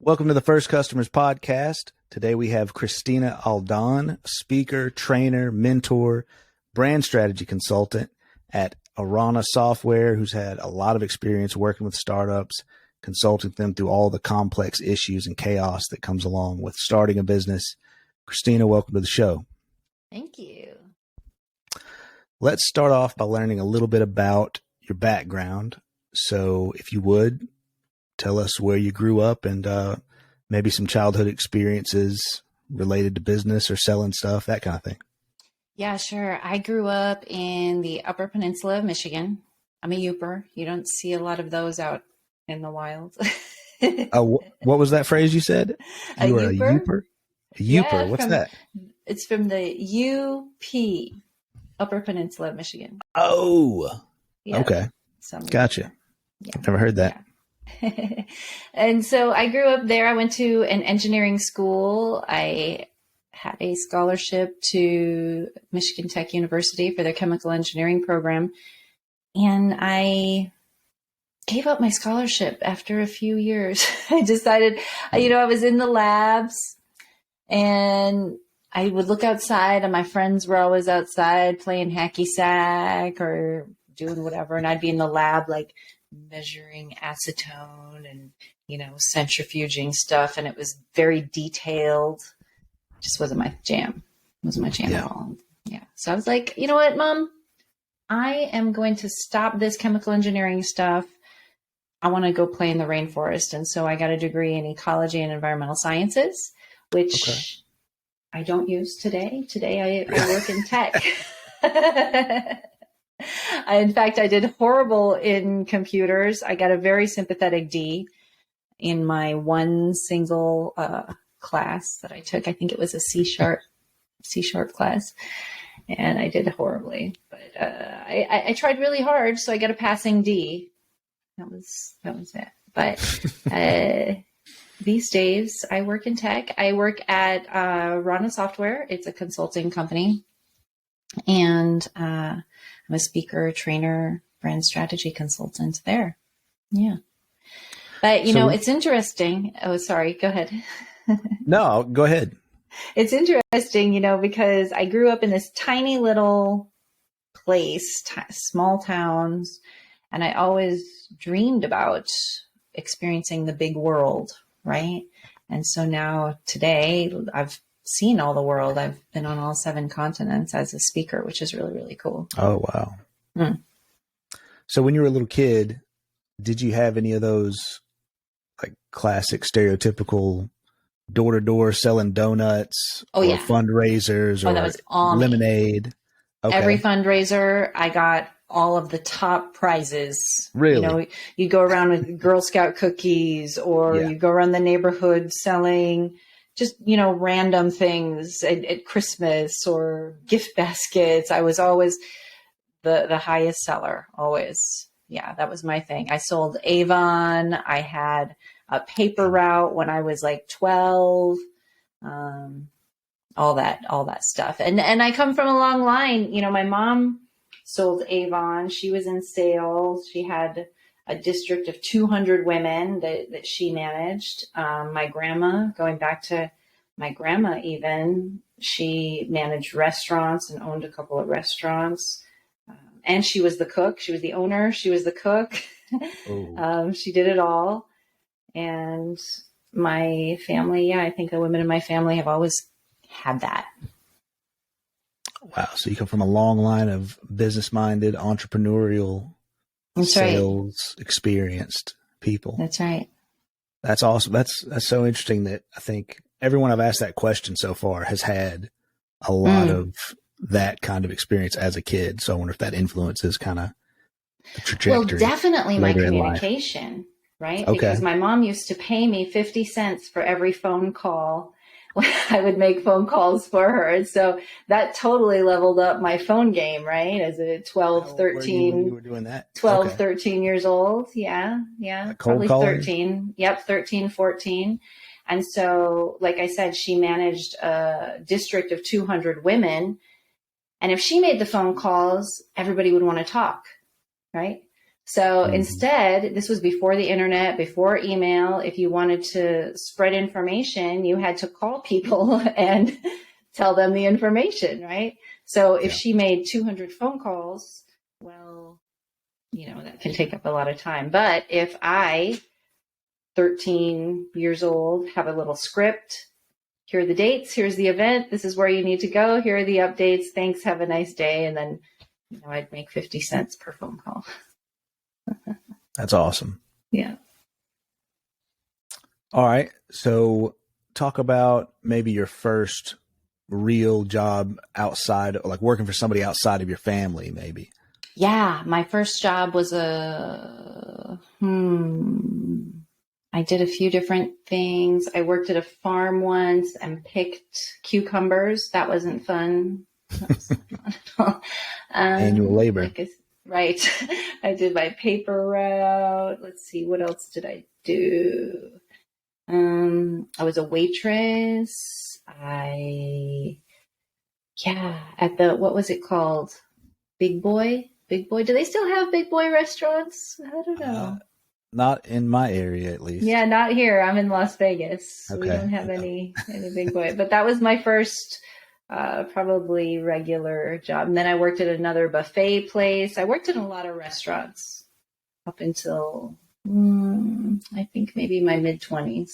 Welcome to the First Customers Podcast. Today we have Christina Aldan, speaker, trainer, mentor, brand strategy consultant at Arana Software, who's had a lot of experience working with startups, consulting them through all the complex issues and chaos that comes along with starting a business. Christina, welcome to the show. Thank you. Let's start off by learning a little bit about your background. So if you would, tell us where you grew up and maybe some childhood experiences related to business or selling stuff, that kind of thing. Yeah, sure. I grew up in the Upper Peninsula of Michigan. I'm a Youper. You don't see a lot of those out in the wild. What was that phrase you said? You are a Youper? A Youper. Yeah, What's that? It's from the UP, Upper Peninsula of Michigan. Oh, Yeah. Okay. Gotcha. Yeah. I've never heard that. Yeah. And so I grew up there. I went to an engineering school. I had a scholarship to Michigan Tech University for their chemical engineering program. And I gave up my scholarship after a few years. I decided, I was in the labs and I would look outside and my friends were always outside playing hacky sack or doing whatever. And I'd be in the lab, like measuring acetone and, centrifuging stuff. And it was very detailed. Just wasn't my jam. Wasn't my jam at all. Yeah. So I was like, you know what, Mom? I am going to stop this chemical engineering stuff. I want to go play in the rainforest. And so I got a degree in ecology and environmental sciences, which I don't use today. Today I work in tech. In fact, I did horrible in computers. I got a very sympathetic D in my one single class that I took. I think it was a C-sharp class, and I did horribly. But I tried really hard, so I got a passing D. That was it. But these days, I work in tech. I work at Arana Software. It's a consulting company, and I'm a speaker, trainer, brand strategy consultant there. Yeah. But, it's interesting. Oh, sorry. Go ahead. No, go ahead. It's interesting, because I grew up in this tiny little place, small towns, and I always dreamed about experiencing the big world, right? And so now today I've seen all the world. I've been on all 7 continents as a speaker, which is really, really cool. Oh, wow. So when you were a little kid, did you have any of those like classic stereotypical door-to-door selling donuts or fundraisers or that was all lemonade? Okay. Every fundraiser, I got all of the top prizes. Really? You go around with Girl Scout cookies or you go around the neighborhood selling just, random things at Christmas or gift baskets. I was always the highest seller, always. Yeah, that was my thing. I sold Avon. I had a paper route when I was like 12, all that stuff. And I come from a long line. My mom sold Avon. She was in sales. She had a district of 200 women that she managed. My grandma, going back to my grandma even, she managed restaurants and owned a couple of restaurants. And she was the cook. She was the owner. She was the cook. She did it all. And my family, I think the women in my family have always had that. Wow. So you come from a long line of business-minded, entrepreneurial, sales experienced people. That's right. That's awesome. That's so interesting that I think everyone I've asked that question so far has had a lot of that kind of experience as a kid. So I wonder if that influences kind of the trajectory. Well, definitely my communication, right? Okay. Because my mom used to pay me 50 cents for every phone call when I would make phone calls for her. And so that totally leveled up my phone game, right? As a 12, 13, you were doing that? 12, 13 years old. Yeah. Cold Probably calling? 13. Yep. 13, 14. And so, like I said, she managed a district of 200 women. And if she made the phone calls, everybody would want to talk, right? So instead, this was before the internet, before email. If you wanted to spread information, you had to call people and tell them the information, right? So if she made 200 phone calls, well, that can take up a lot of time. But if I, 13 years old, have a little script, here are the dates, here's the event, this is where you need to go, here are the updates, thanks, have a nice day. And then, I'd make 50 cents per phone call. That's awesome. Yeah. All right. So talk about maybe your first real job outside, like working for somebody outside of your family, maybe. Yeah. My first job was I did a few different things. I worked at a farm once and picked cucumbers. That wasn't fun. That was not fun at all. Manual labor. Right. I did my paper route. Let's see. What else did I do? I was a waitress. At what was it called? Big Boy? Big Boy. Do they still have Big Boy restaurants? I don't know. Not in my area, at least. Yeah, not here. I'm in Las Vegas. So okay. We don't have any Big Boy. But that was my first probably regular job. And then I worked at another buffet place. I worked in a lot of restaurants up until I think maybe my mid-20s.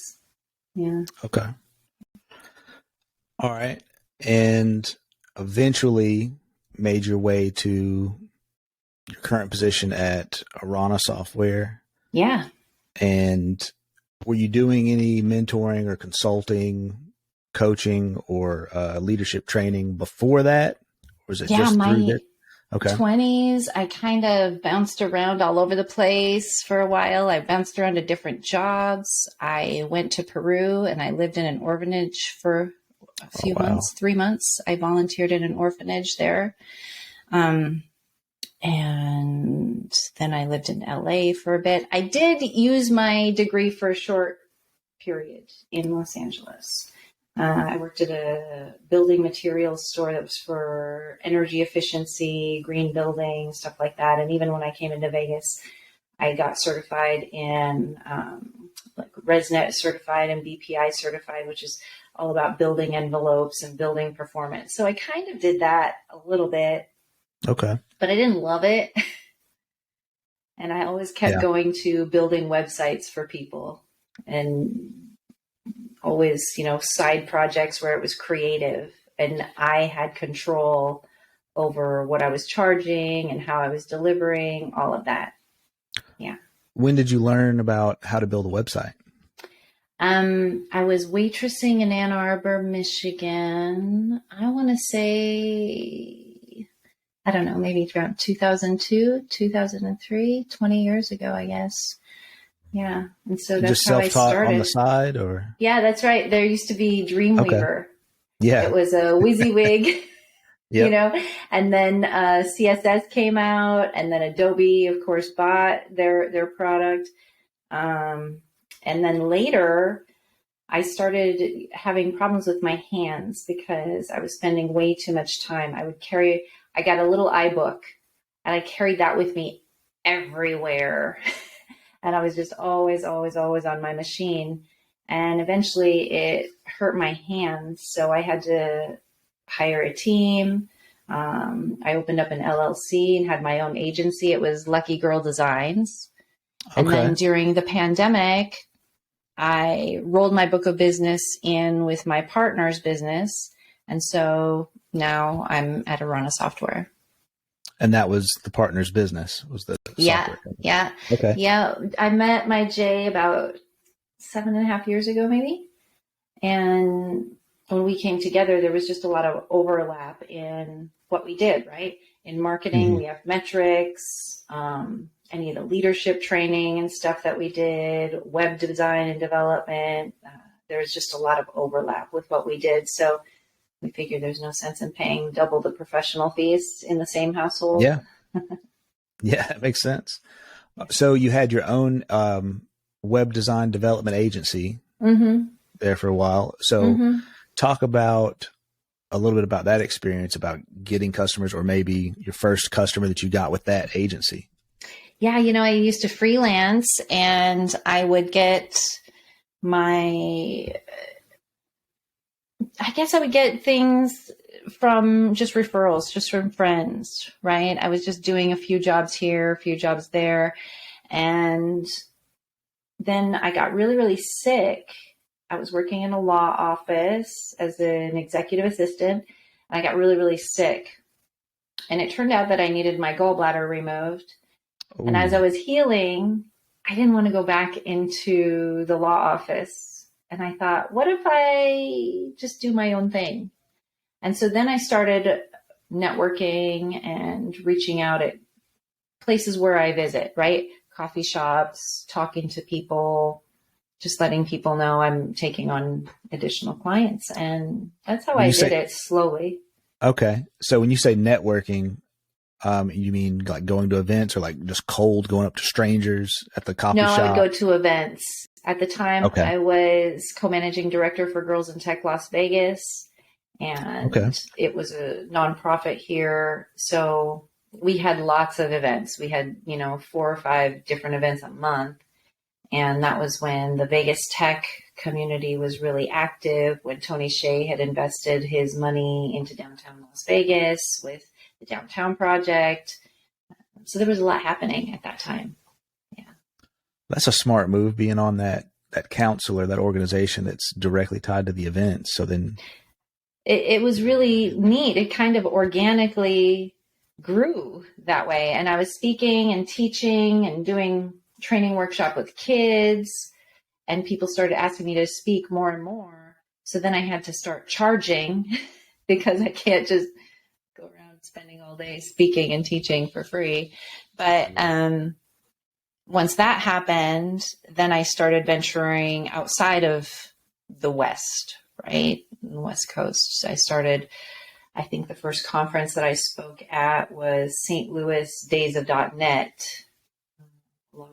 Yeah. Okay. All right. And eventually made your way to your current position at Arana Software. Yeah. And were you doing any mentoring or consulting, coaching, or leadership training before that? Or was it just through that? Okay. 20s, I kind of bounced around all over the place for a while. I bounced around to different jobs. I went to Peru and I lived in an orphanage for a few months, 3 months. I volunteered in an orphanage there. And then I lived in LA for a bit. I did use my degree for a short period in Los Angeles. I worked at a building materials store that was for energy efficiency, green building, stuff like that. And even when I came into Vegas, I got certified in like ResNet certified and BPI certified, which is all about building envelopes and building performance. So I kind of did that a little bit. Okay. But I didn't love it. And I always kept going to building websites for people and always, side projects where it was creative and I had control over what I was charging and how I was delivering, all of that. Yeah. When did you learn about how to build a website? I was waitressing in Ann Arbor, Michigan. I want to say, I don't know, maybe around 2002, 2003, 20 years ago, I guess. Yeah. And so that's just how I started. On the side, or? Yeah, that's right. There used to be Dreamweaver. Okay. Yeah. It was a WYSIWYG, and then CSS came out, and then Adobe, of course, bought their product. And then later, I started having problems with my hands because I was spending way too much time. I got a little iBook, and I carried that with me everywhere. And I was just always on my machine. And eventually it hurt my hands. So I had to hire a team. I opened up an LLC and had my own agency. It was Lucky Girl Designs. Okay. And then during the pandemic, I rolled my book of business in with my partner's business. And so now I'm at Arana Software. And that was the partner's business, was the software company. Yeah. Okay. Yeah. I met my Jay about 7.5 years ago, maybe. And when we came together, there was just a lot of overlap in what we did, right? In marketing, we have metrics, any of the leadership training and stuff that we did, web design and development. There was just a lot of overlap with what we did. So we figured there's no sense in paying double the professional fees in the same household. Yeah. Yeah, that makes sense. So you had your own web design development agency there for a while. So talk about a little bit about that experience, about getting customers, or maybe your first customer that you got with that agency. Yeah, I used to freelance, and I would get I would get things from just referrals, just from friends, right? I was just doing a few jobs here, a few jobs there. And then I got really, really sick. I was working in a law office as an executive assistant. And I got really, really sick. And it turned out that I needed my gallbladder removed. Ooh. And as I was healing, I didn't want to go back into the law office. And I thought, what if I just do my own thing? And so then I started networking and reaching out at places where I visit, right? Coffee shops, talking to people, just letting people know I'm taking on additional clients. And that's how I did it slowly. Okay. So when you say networking, you mean like going to events or like just cold going up to strangers at the coffee shop? No, I would go to events. At the time, Okay. I was co-managing director for Girls in Tech Las Vegas, and it was a nonprofit here. So we had lots of events. We had, 4 or 5 different events a month. And that was when the Vegas tech community was really active, when Tony Hsieh had invested his money into downtown Las Vegas with the Downtown Project. So there was a lot happening at that time. Yeah. That's a smart move, being on that council or that organization that's directly tied to the event. So then it was really neat. It kind of organically grew that way. And I was speaking and teaching and doing training workshop with kids, and people started asking me to speak more and more. So then I had to start charging because I can't just go around spending all day speaking and teaching for free. But once that happened, then I started venturing outside of the West, right? The West Coast. So I think the first conference that I spoke at was St. Louis Days of .NET. A long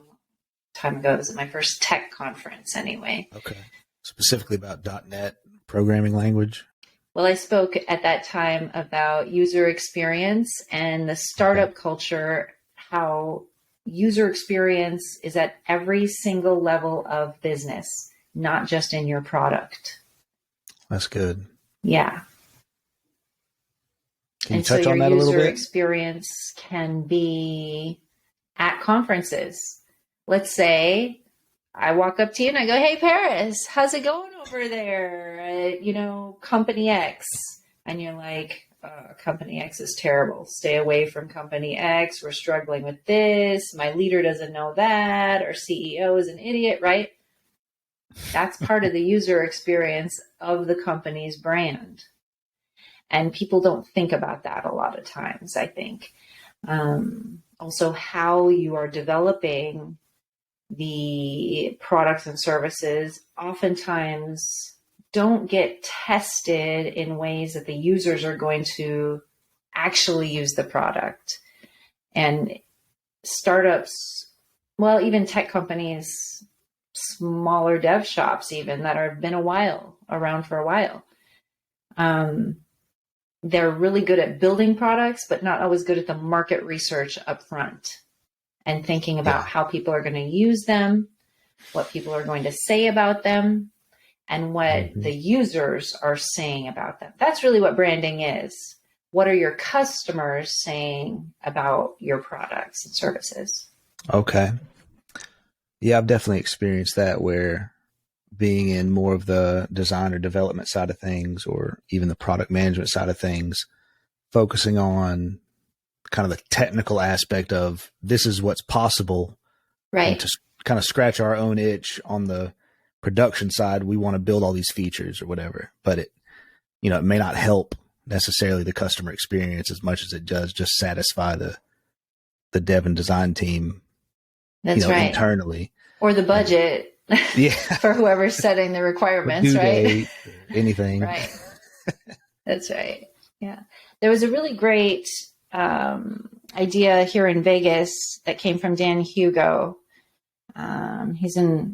time ago. It was my first tech conference anyway. Okay. Specifically about .NET programming language? Well, I spoke at that time about user experience and the startup culture, how user experience is at every single level of business, not just in your product. That's good. Yeah. Can you touch on that a little bit? User experience can be at conferences. Let's say I walk up to you and I go, "Hey, Paris, how's it going over there at, Company X?" And you're like, "Company X is terrible. Stay away from Company X. We're struggling with this. My leader doesn't know that. Our CEO is an idiot," right? That's part of the user experience of the company's brand. And people don't think about that a lot of times, I think. Also, how you are developing the products and services oftentimes don't get tested in ways that the users are going to actually use the product. And startups, well, even tech companies, smaller dev shops even that have been around for a while, they're really good at building products, but not always good at the market research up front and thinking about how people are going to use them, what people are going to say about them, and what the users are saying about them. That's really what branding is. What are your customers saying about your products and services? Okay. Yeah, I've definitely experienced that, where being in more of the design or development side of things, or even the product management side of things, focusing on kind of the technical aspect of this is what's possible, right? And to kind of scratch our own itch on the production side, we want to build all these features or whatever, but it may not help necessarily the customer experience as much as it does just satisfy the dev and design team. That's right. Internally, or the budget. Yeah. For whoever's setting the requirements, due right? date, anything. Right. That's right. Yeah. There was a really great idea here in Vegas that came from Dan Hugo. He's a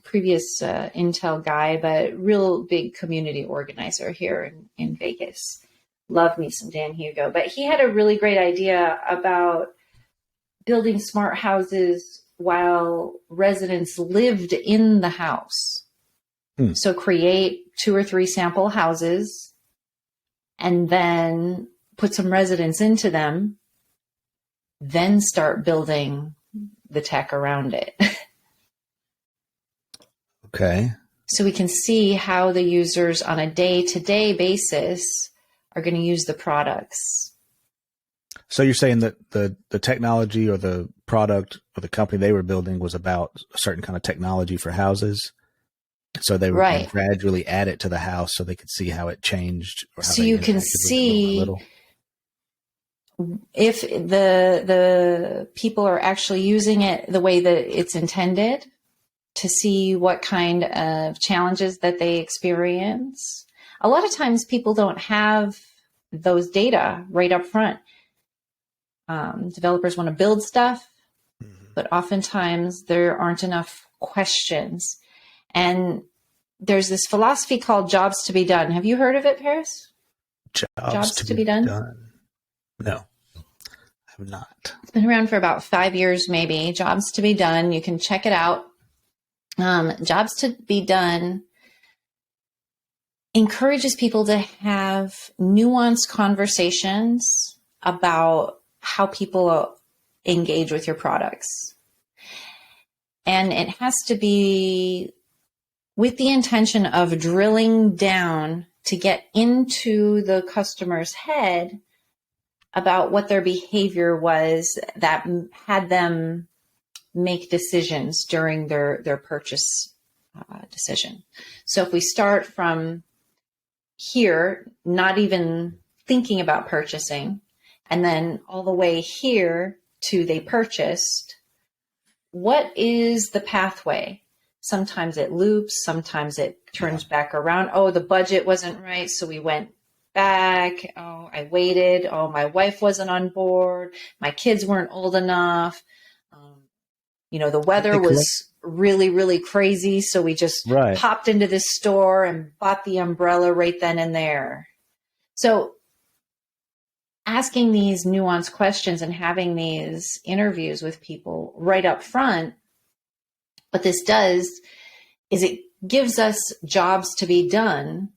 previous Intel guy, but real big community organizer here in Vegas. Love me some Dan Hugo. But he had a really great idea about building smart houses while residents lived in the house. So create 2 or 3 sample houses and then put some residents into them, then start building the tech around it. Okay. So we can see how the users on a day-to-day basis are going to use the products. So you're saying that the technology or the product or the company they were building was about a certain kind of technology for houses. So they were going to gradually add it to the house so they could see how it changed. Or how so you can see if the people are actually using it the way that it's intended, to see what kind of challenges that they experience. A lot of times people don't have those data right up front. Developers want to build stuff, but oftentimes there aren't enough questions. And there's this philosophy called jobs to be done. Have you heard of it, Paris? Jobs to be done? No, I have not. It's been around for about 5 years, maybe. Jobs to be done. You can check it out. Jobs to be done encourages people to have nuanced conversations about how people engage with your products. And it has to be with the intention of drilling down to get into the customer's head about what their behavior was that had them make decisions during their purchase decision. So if we start from here, not even thinking about purchasing, and then all the way here to they purchased, what is the pathway? Sometimes it loops, sometimes it turns back around. Oh, the budget wasn't right, so we went back. Oh, I waited. Oh, my wife wasn't on board. My kids weren't old enough. The weather was really, really crazy, so we just popped into this store and bought the umbrella right then and there. So asking these nuanced questions and having these interviews with people right up front, what this does is it gives us jobs to be done.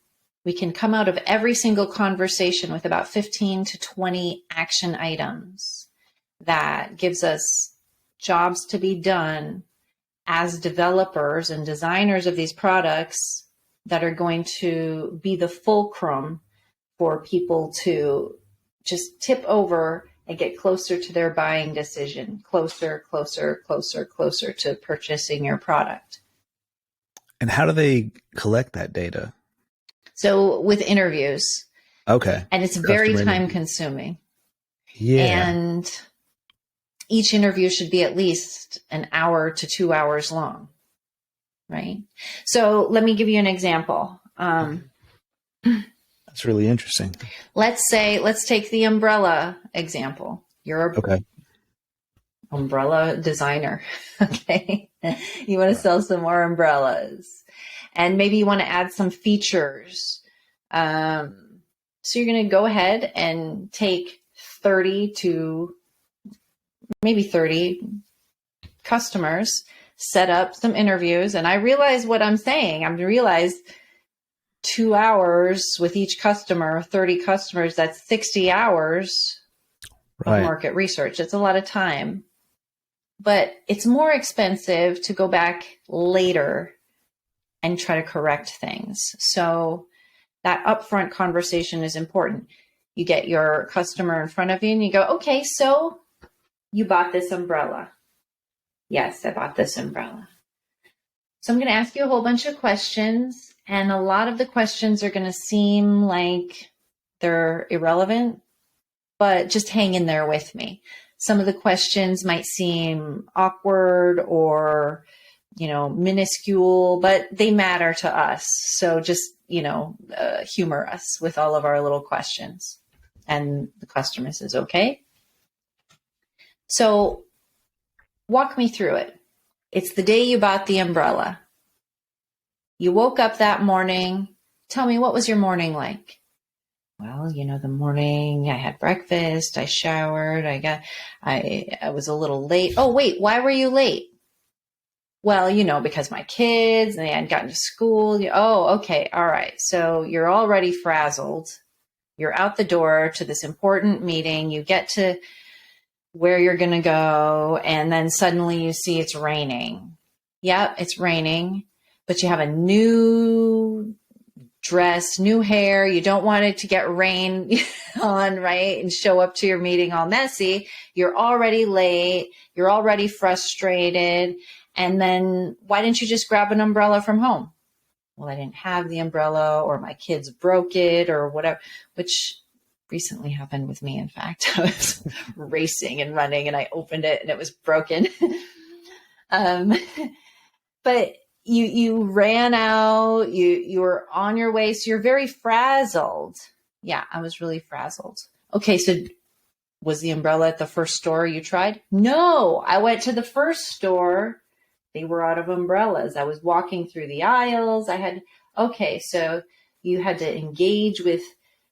We can come out of every single conversation with about 15 to 20 action items that gives us jobs to be done as developers and designers of these products that are going to be the fulcrum for people to just tip over and get closer to their buying decision, closer to purchasing your product. And how do they collect that data? So with interviews. Okay. And it's very time consuming. Yeah. And each interview should be at least an hour to 2 hours long, right? So let me give you an example. That's really interesting. Let's take the umbrella example. You're a umbrella designer, okay? You want to sell some more umbrellas, and maybe you want to add some features. So you're going to go ahead and take 30 customers, set up some interviews. And I realize what I'm saying. I realize 2 hours with each customer, 30 customers, that's 60 hours of market research. It's a lot of time. But it's more expensive to go back later and try to correct things. So that upfront conversation is important. You get your customer in front of you and you go, okay, so you bought this umbrella. Yes, I bought this umbrella. So I'm going to ask you a whole bunch of questions, and a lot of the questions are going to seem like they're irrelevant, but just hang in there with me. Some of the questions might seem awkward or, minuscule, but they matter to us. So just, humor us with all of our little questions. And the customer says, okay. So walk me through it. It's the day you bought the umbrella. You woke up that morning. Tell me, what was your morning like? Well, the morning I had breakfast, I showered, I was a little late. Oh, wait, why were you late? Well, because my kids, and they hadn't gotten to school. Oh, okay. All right. So you're already frazzled. You're out the door to this important meeting. You get to where you're going to go, and then suddenly you see it's raining. Yep, it's raining, but you have a new dress, new hair. You don't want it to get rain on, right? And show up to your meeting all messy. You're already late. You're already frustrated. And then why didn't you just grab an umbrella from home? Well, I didn't have the umbrella, or my kids broke it, or whatever, which recently happened with me. In fact, I was racing and running and I opened it and it was broken. But you ran out, you were on your way. So you're very frazzled. Yeah, I was really frazzled. Okay. So was the umbrella at the first store you tried? No, I went to the first store. They were out of umbrellas. I was walking through the aisles. So you had to engage with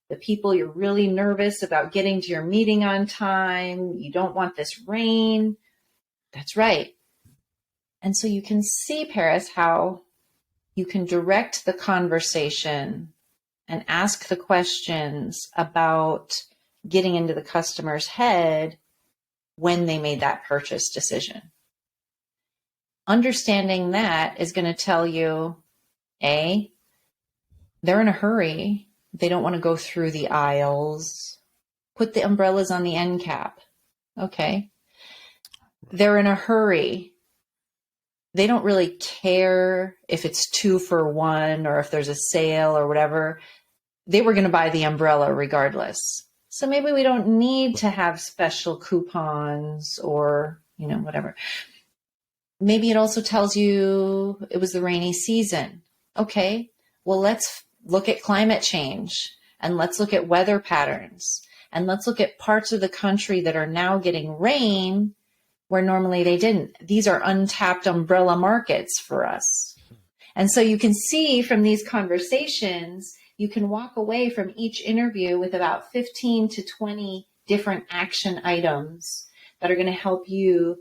the people. You're really nervous about getting to your meeting on time. You don't want this rain. That's right. And so you can see, Paris, how you can direct the conversation and ask the questions about getting into the customer's head when they made that purchase decision. Understanding that is going to tell you, A, they're in a hurry. They don't want to go through the aisles. Put the umbrellas on the end cap. Okay. They're in a hurry. They don't really care if it's 2 for 1 or if there's a sale or whatever. They were going to buy the umbrella regardless. So maybe we don't need to have special coupons or, whatever. Maybe it also tells you it was the rainy season. Okay, well, let's look at climate change, and let's look at weather patterns, and let's look at parts of the country that are now getting rain where normally they didn't. These are untapped umbrella markets for us. And so you can see from these conversations, you can walk away from each interview with about 15 to 20 different action items that are going to help you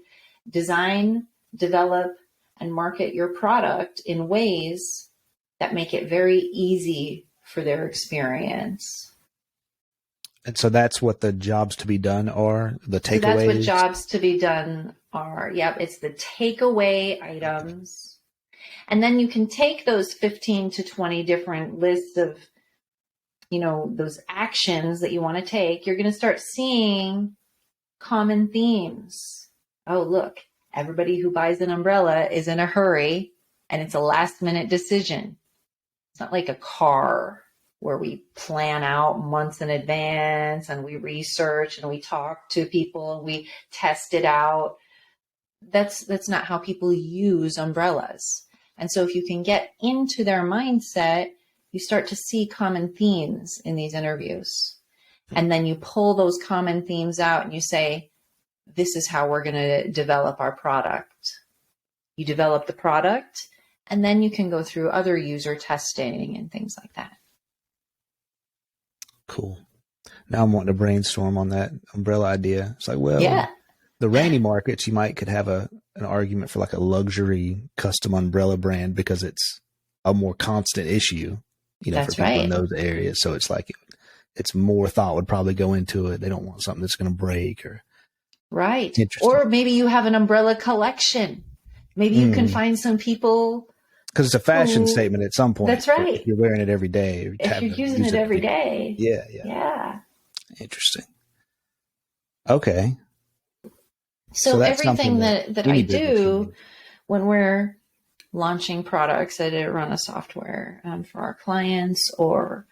design, develop, and market your product in ways that make it very easy for their experience. And so that's what the jobs to be done are, the takeaways? So that's what jobs to be done are. Yep, it's the takeaway items. And then you can take those 15 to 20 different lists of, those actions that you want to take. You're going to start seeing common themes. Oh, look, everybody who buys an umbrella is in a hurry, and it's a last minute decision. It's not like a car where we plan out months in advance and we research and we talk to people and we test it out. That's not how people use umbrellas. And so if you can get into their mindset, you start to see common themes in these interviews. And then you pull those common themes out and you say, this is how we're going to develop our product. You develop the product, and then you can go through other user testing and things like that. Cool. Now I'm wanting to brainstorm on that umbrella idea. It's like, well, yeah. The rainy markets, you could have an argument for like a luxury custom umbrella brand because it's a more constant issue, That's for people right. in those areas. So it's like it's more thought would probably go into it. They don't want something that's going to break or. Right. Or maybe you have an umbrella collection. Maybe you can find some people. Because it's a fashion statement at some point. That's right. If you're wearing it every day. If you're using it every day. Yeah. Interesting. Okay. So everything that I do when we're launching products at Arana Software for our clients, or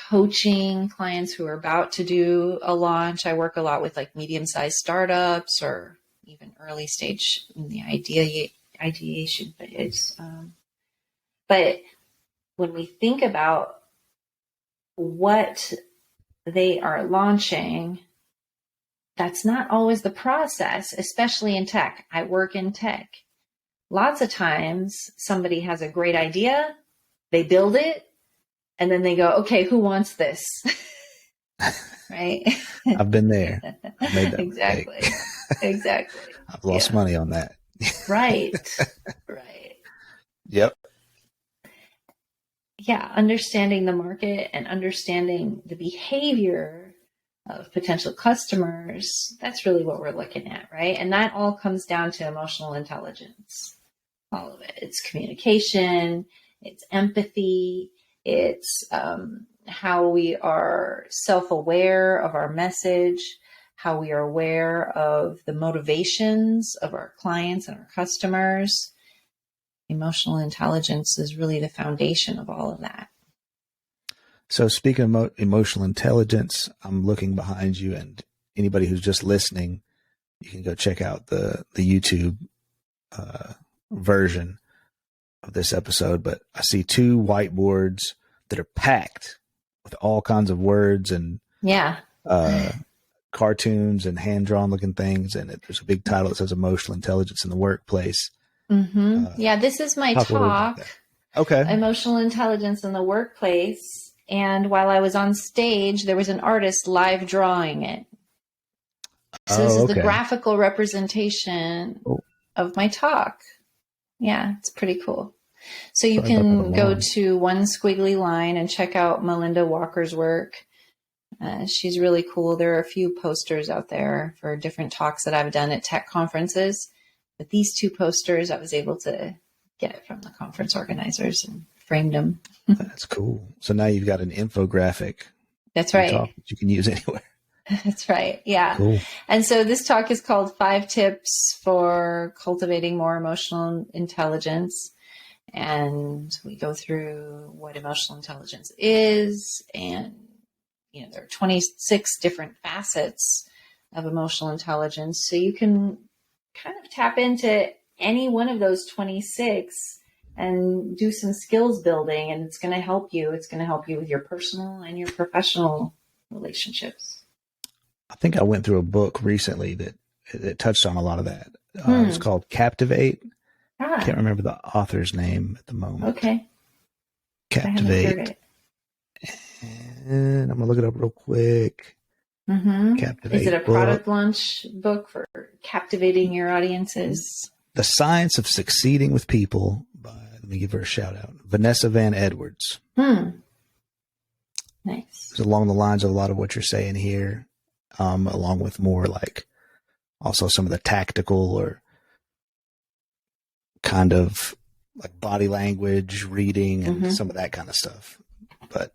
coaching clients who are about to do a launch. I work a lot with like medium-sized startups or even early stage in the ideation phase. But when we think about what they are launching, that's not always the process, especially in tech. I work in tech. Lots of times somebody has a great idea, they build it, And then they go, okay, who wants this? Right? I've been there. I've made that Exactly. mistake. Exactly. I've lost money on that. Right. Right. Yep. Yeah. Understanding the market and understanding the behavior of potential customers. That's really what we're looking at, right? And that all comes down to emotional intelligence. All of it. It's communication, it's empathy, it's how we are self-aware of our message, how we are aware of the motivations of our clients and our customers. Emotional intelligence is really the foundation of all of that. So speaking of emotional intelligence, I'm looking behind you, and anybody who's just listening, you can go check out the YouTube version of this episode. But I see 2 whiteboards that are packed with all kinds of words and cartoons and hand-drawn looking things. And there's a big title that says emotional intelligence in the workplace. This is my talk. Okay. Emotional intelligence in the workplace. And while I was on stage, there was an artist live drawing it. So this is the graphical representation of my talk. Yeah, it's pretty cool. So you can go to One Squiggly Line and check out Melinda Walker's work. She's really cool. There are a few posters out there for different talks that I've done at tech conferences. But these 2 posters, I was able to get from the conference organizers and framed them. That's cool. So now you've got an infographic. That's right. Talk that you can use anywhere. That's right. Yeah. Cool. And so this talk is called 5 Tips for Cultivating More Emotional Intelligence. And we go through what emotional intelligence is. And, there are 26 different facets of emotional intelligence. So you can kind of tap into any one of those 26 and do some skills building. And it's going to help you. It's going to help you with your personal and your professional relationships. I think I went through a book recently that touched on a lot of that. It was called Captivate. I can't remember the author's name at the moment. Okay. Captivate. And I'm going to look it up real quick. Captivate. Is it a product launch book for captivating your audiences? The Science of Succeeding with People by, let me give her a shout out, Vanessa Van Edwards. Nice. It's along the lines of a lot of what you're saying here, along with more like also some of the tactical or kind of like body language, reading, and some of that kind of stuff. But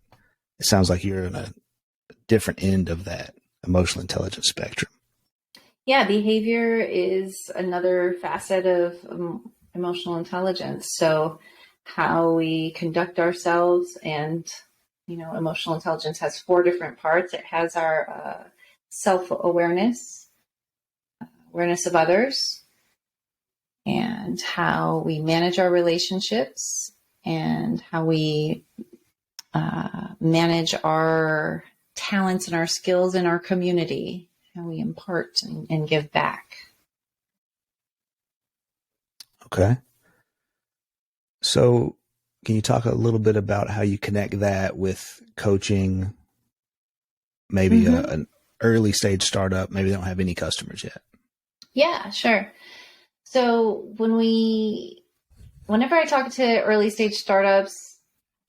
it sounds like you're in a different end of that emotional intelligence spectrum. Yeah, behavior is another facet of emotional intelligence. So how we conduct ourselves, and, emotional intelligence has 4 different parts. It has our self-awareness, awareness of others, and how we manage our relationships, and how we manage our talents and our skills in our community, how we impart and give back. Okay. So can you talk a little bit about how you connect that with coaching, maybe an early stage startup, maybe they don't have any customers yet? Yeah, sure. So whenever I talk to early stage startups,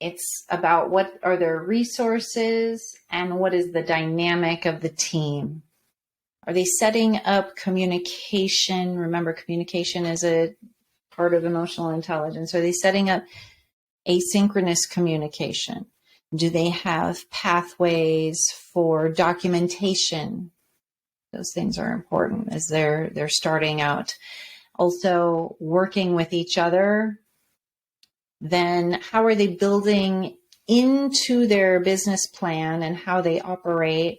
it's about what are their resources and what is the dynamic of the team. Are they setting up communication? Remember, communication is a part of emotional intelligence. Are they setting up asynchronous communication? Do they have pathways for documentation? Those things are important as they're starting out. Also, working with each other. Then how are they building into their business plan and how they operate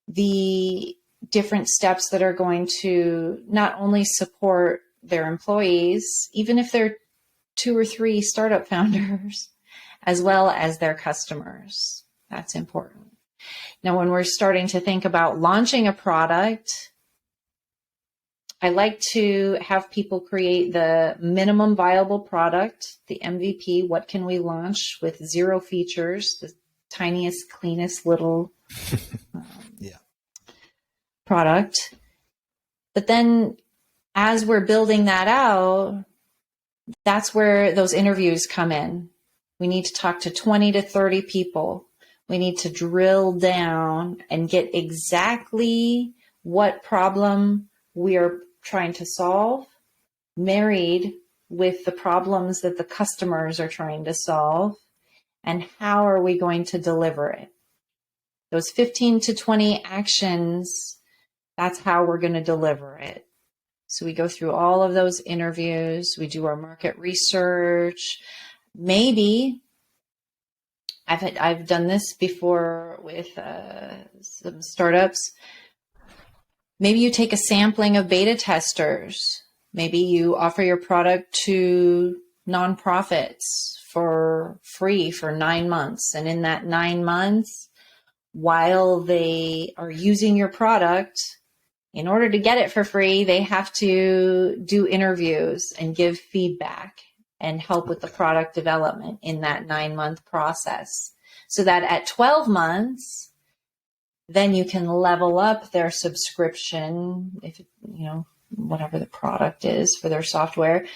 the different steps that are going to not only support their employees, even if they're 2 or 3 startup founders, as well as their customers. That's important. Now, when we're starting to think about launching a product, I like to have people create the minimum viable product, the MVP. What can we launch with 0 features, the tiniest, cleanest little Yeah. product. But then as we're building that out, that's where those interviews come in. We need to talk to 20 to 30 people. We need to drill down and get exactly what problem we are trying to solve, married with the problems that the customers are trying to solve, and how are we going to deliver it. Those 15 to 20 actions, that's how we're going to deliver it. So we go through all of those interviews, we do our market research. Maybe I've done this before with some startups. Maybe you take a sampling of beta testers. Maybe you offer your product to nonprofits for free for 9 months. And in that 9 months, while they are using your product, in order to get it for free, they have to do interviews and give feedback and help with the product development in that 9-month process. So that at 12 months, then you can level up their subscription, if whatever the product is for their software,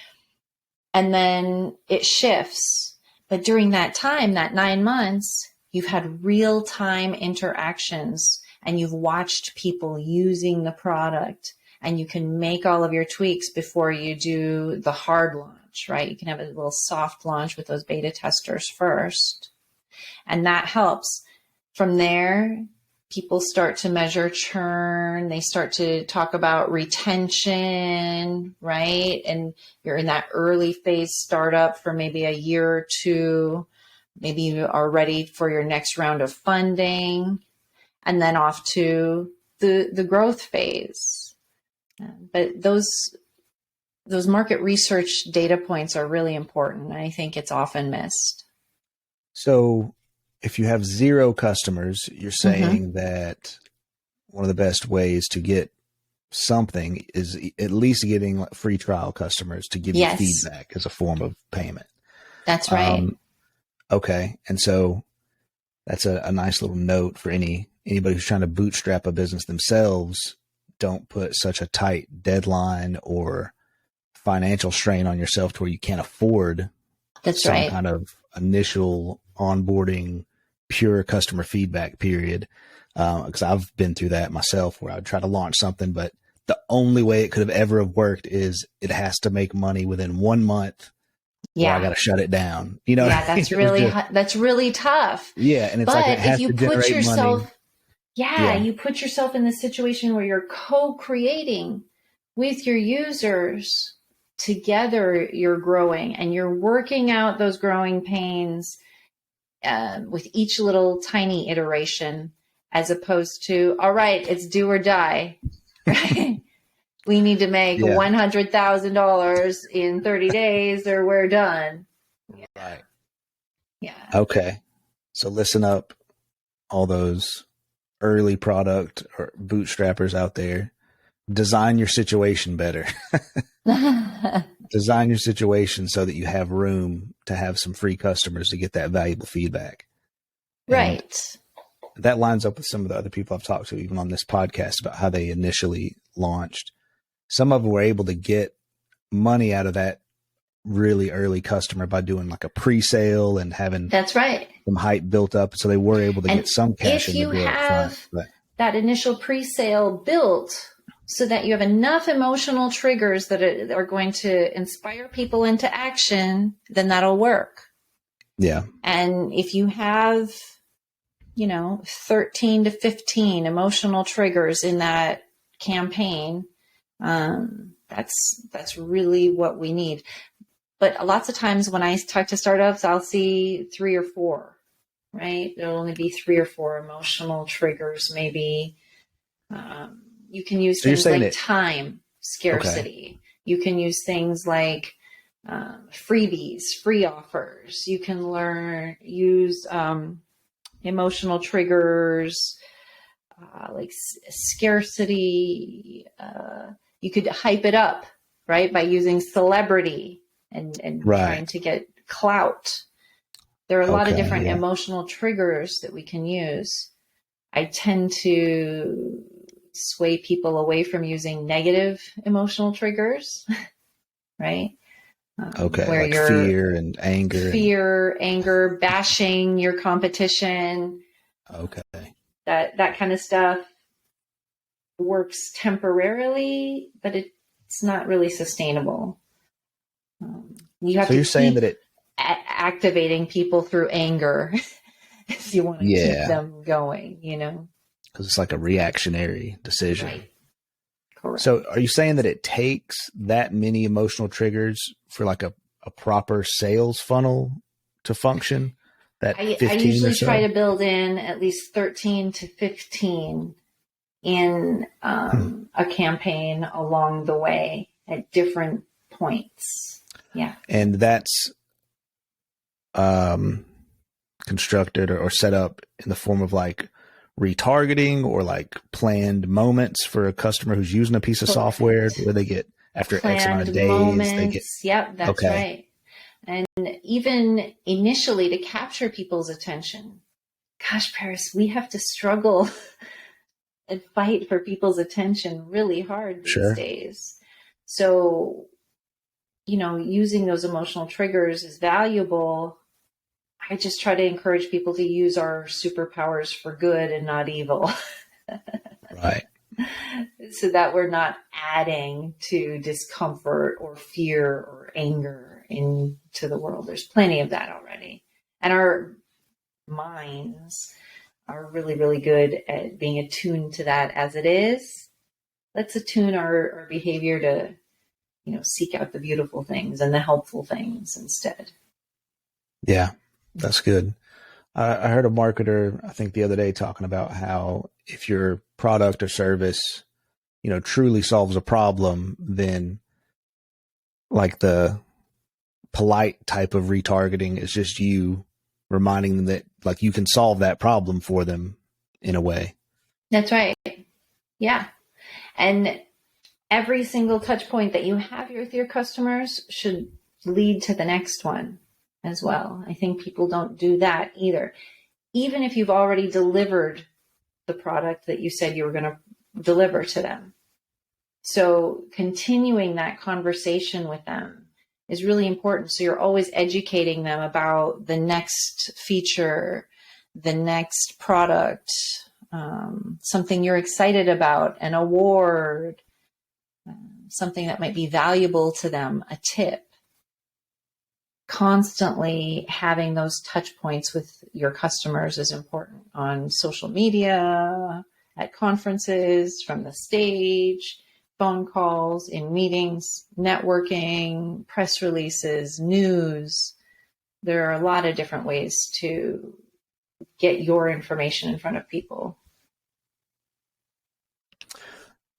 and then it shifts. But during that time, that 9 months, you've had real-time interactions and you've watched people using the product, and you can make all of your tweaks before you do the hard launch, right? You can have a little soft launch with those beta testers first. And that helps. From there, people start to measure churn. They start to talk about retention, right? And you're in that early phase startup for maybe a year or two. Maybe you are ready for your next round of funding, and then off to the growth phase. But those market research data points are really important. And I think it's often missed. So if you have 0 customers, you're saying that one of the best ways to get something is at least getting free trial customers to give you feedback as a form of payment. That's right. Okay. And so that's a nice little note for anybody who's trying to bootstrap a business themselves. Don't put such a tight deadline or financial strain on yourself to where you can't afford some kind of initial onboarding, pure customer feedback period. Because I've been through that myself, where I would try to launch something, but the only way it could have ever have worked is it has to make money within 1 month. Yeah, I got to shut it down. Yeah, that's really tough. Yeah, and it's like it has to generate money. You put yourself in the situation where you're co-creating with your users. Together, you're growing, and you're working out those growing pains with each little tiny iteration, as opposed to, all right, it's do or die. Right? We need to make $100,000 in 30 days or we're done. Right. Yeah. Okay. So listen up, all those early product or bootstrappers out there. Design your situation better. Design your situation so that you have room to have some free customers to get that valuable feedback. Right. And that lines up with some of the other people I've talked to, even on this podcast, about how they initially launched. Some of them were able to get money out of that really early customer by doing like a pre-sale and having some hype built up. So they were able to get some cash in the door. If you have that initial pre-sale built so that you have enough emotional triggers that are going to inspire people into action, then that'll work. Yeah. And if you have, 13 to 15 emotional triggers in that campaign, that's really what we need. But lots of times when I talk to startups, I'll see 3 or 4, right? There'll only be 3 or 4 emotional triggers, maybe. You can use things like time scarcity. Okay. You can use things like freebies, free offers. You can use emotional triggers like scarcity, you could hype it up, right? By using celebrity and trying to get clout. There are a lot of different emotional triggers that we can use. I tend to sway people away from using negative emotional triggers, right? Where like fear and anger. Anger, bashing your competition. Okay. That kind of stuff works temporarily, but it's not really sustainable. You have you're saying that activating people through anger if you want to keep them going, because it's like a reactionary decision. Right. Correct. So are you saying that it takes that many emotional triggers for like a proper sales funnel to function? I usually try to build in at least 13 to 15 in a campaign along the way at different points. Yeah. And that's constructed or set up in the form of like retargeting or like planned moments for a customer who's using a piece of software where they get after planned X amount of days. Moments. They get, yep, that's right. And even initially to capture people's attention. Gosh, Paris, we have to struggle and fight for people's attention really hard these days. So, using those emotional triggers is valuable. I just try to encourage people to use our superpowers for good and not evil. Right. So that we're not adding to discomfort or fear or anger into the world. There's plenty of that already. And our minds are really, really good at being attuned to that as it is. Let's attune our behavior to, seek out the beautiful things and the helpful things instead. Yeah, that's good. I heard a marketer, I think the other day, talking about how if your product or service, truly solves a problem, then like the polite type of retargeting is just you reminding them that like you can solve that problem for them in a way. That's right. Yeah. And every single touch point that you have with your customers should lead to the next one as well. I think people don't do that either. Even if you've already delivered the product that you said you were going to deliver to them. So continuing that conversation with them is really important. So you're always educating them about the next feature, the next product, something you're excited about, an award, something that might be valuable to them, a tip. Constantly having those touch points with your customers is important on social media, at conferences, from the stage, phone calls, in meetings, networking, press releases, news. There are a lot of different ways to get your information in front of people.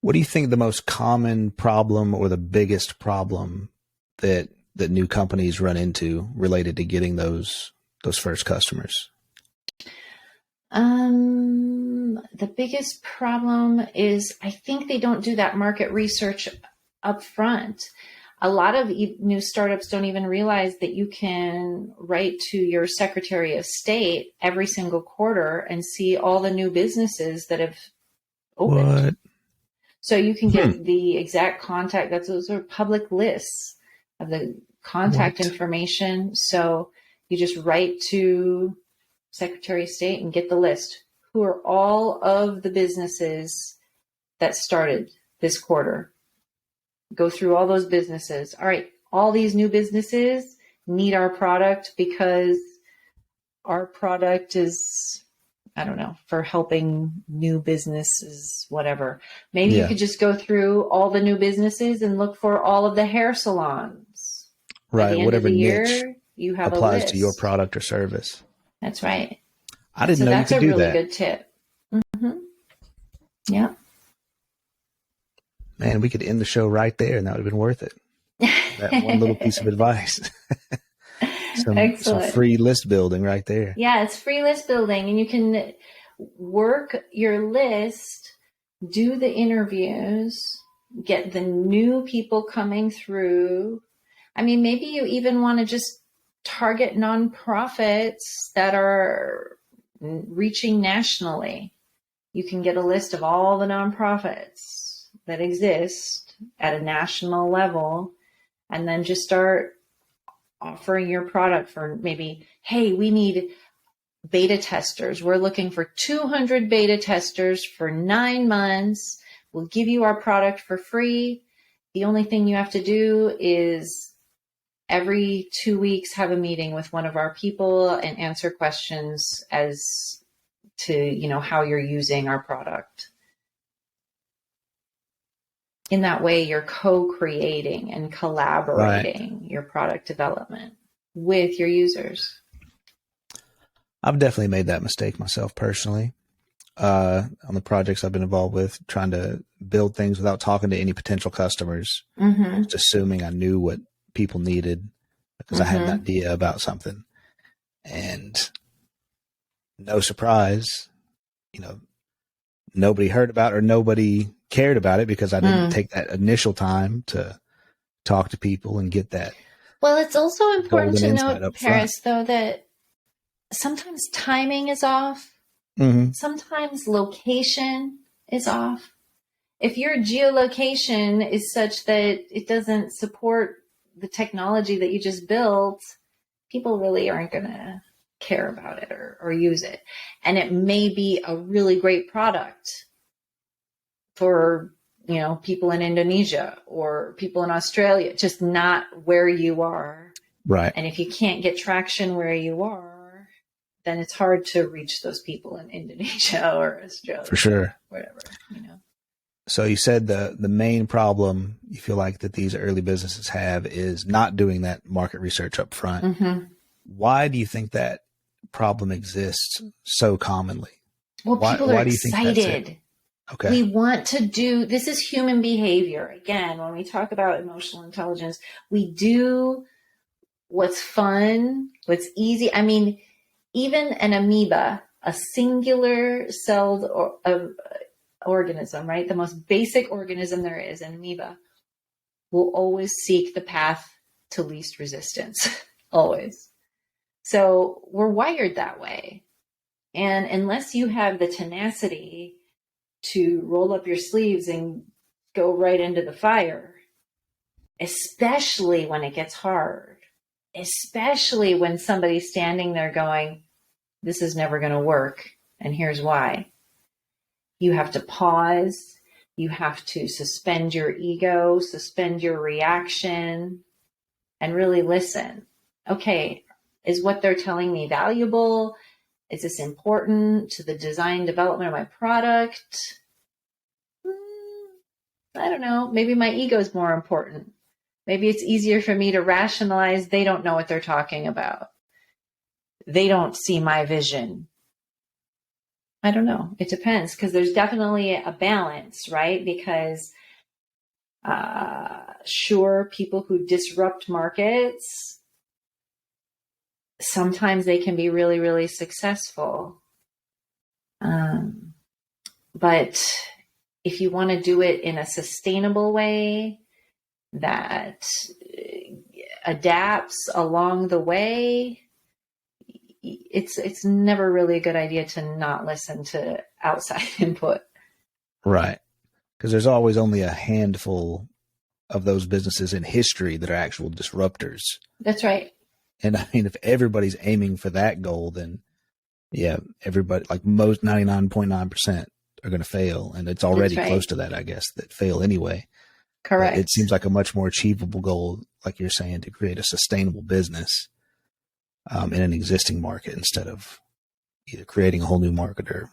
What do you think the most common problem or the biggest problem that new companies run into related to getting those first customers? The biggest problem is I think they don't do that market research up front. A lot of new startups don't even realize that you can write to your Secretary of State every single quarter and see all the new businesses that have opened. What? So you can get the exact contact. Those are public lists of the contact information. So you just write to Secretary of State and get the list. Who are all of the businesses that started this quarter? Go through all those businesses. All right, all these new businesses need our product because our product is, I don't know, for helping new businesses, whatever. Maybe you could just go through all the new businesses and look for all of the hair salons. Right, whatever niche year, you have applies to your product or service. That's right. I didn't know you could do that. That's a really good tip. Mm-hmm. Yeah. Man, we could end the show right there and that would have been worth it. That one little piece of advice. some free list building right there. Yeah, it's free list building, and you can work your list, do the interviews, get the new people coming through. I mean, maybe you even want to just target nonprofits that are reaching nationally. You can get a list of all the nonprofits that exist at a national level, and then just start offering your product for maybe, hey, we need beta testers. We're looking for 200 beta testers for 9 months. We'll give you our product for free. The only thing you have to do is every 2 weeks have a meeting with one of our people and answer questions as to, how you're using our product. In that way, you're co-creating and collaborating your product development with your users. I've definitely made that mistake myself personally. On the projects I've been involved with, trying to build things without talking to any potential customers, just assuming I knew what people needed because I had an idea about something. And no surprise, nobody heard about it or nobody cared about it because I didn't take that initial time to talk to people and get that. Well, it's also important to note, Paris, though, that sometimes timing is off. Sometimes location is off. If your geolocation is such that it doesn't support the technology that you just built, people really aren't going to care about it or use it. And it may be a really great product for, people in Indonesia or people in Australia, just not where you are. Right. And if you can't get traction where you are, then it's hard to reach those people in Indonesia or Australia. For sure. Whatever, So you said the main problem you feel like that these early businesses have is not doing that market research up front. Why do you think that problem exists so commonly? Well, people are excited. Okay. We want to do, this is human behavior. Again, when we talk about emotional intelligence, we do what's fun, what's easy. I mean, even an amoeba, a singular celled organism, right? The most basic organism there is, an amoeba, will always seek the path to least resistance. Always. So we're wired that way. And unless you have the tenacity to roll up your sleeves and go right into the fire, especially when it gets hard, especially when somebody's standing there going, this is never going to work, and here's why. You have to pause. You have to suspend your ego, suspend your reaction, and really listen. Okay, is what they're telling me valuable? Is this important to the design development of my product? I don't know. Maybe my ego is more important. Maybe it's easier for me to rationalize they don't know what they're talking about. They don't see my vision. I don't know. It depends, because there's definitely a balance, right? Because sure, people who disrupt markets, sometimes they can be really, really successful. But if you want to do it in a sustainable way that adapts along the way, it's never really a good idea to not listen to outside input. Right. Because there's always only a handful of those businesses in history that are actual disruptors. That's right. And I mean, if everybody's aiming for that goal, then yeah, everybody, like most 99.9% are going to fail. And it's already close to that, I guess, that fail anyway. Correct. But it seems like a much more achievable goal, like you're saying, to create a sustainable business in an existing market instead of either creating a whole new market or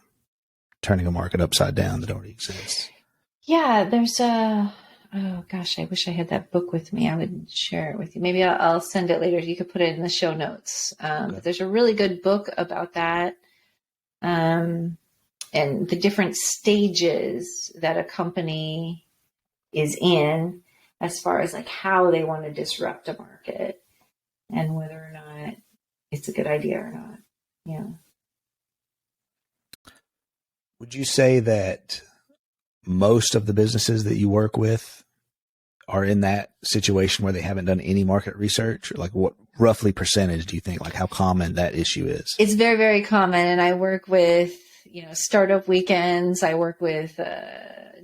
turning a market upside down that already exists. Yeah, there's oh gosh, I wish I had that book with me. I would share it with you. Maybe I'll send it later. You could put it in the show notes. But there's a really good book about that. And the different stages that a company is in as far as like how they want to disrupt a market and whether or not it's a good idea or not. Yeah. Would you say that most of the businesses that you work with are in that situation where they haven't done any market research? Or like what roughly percentage do you think, like how common that issue is? It's very, very common. And I work with, startup weekends. I work with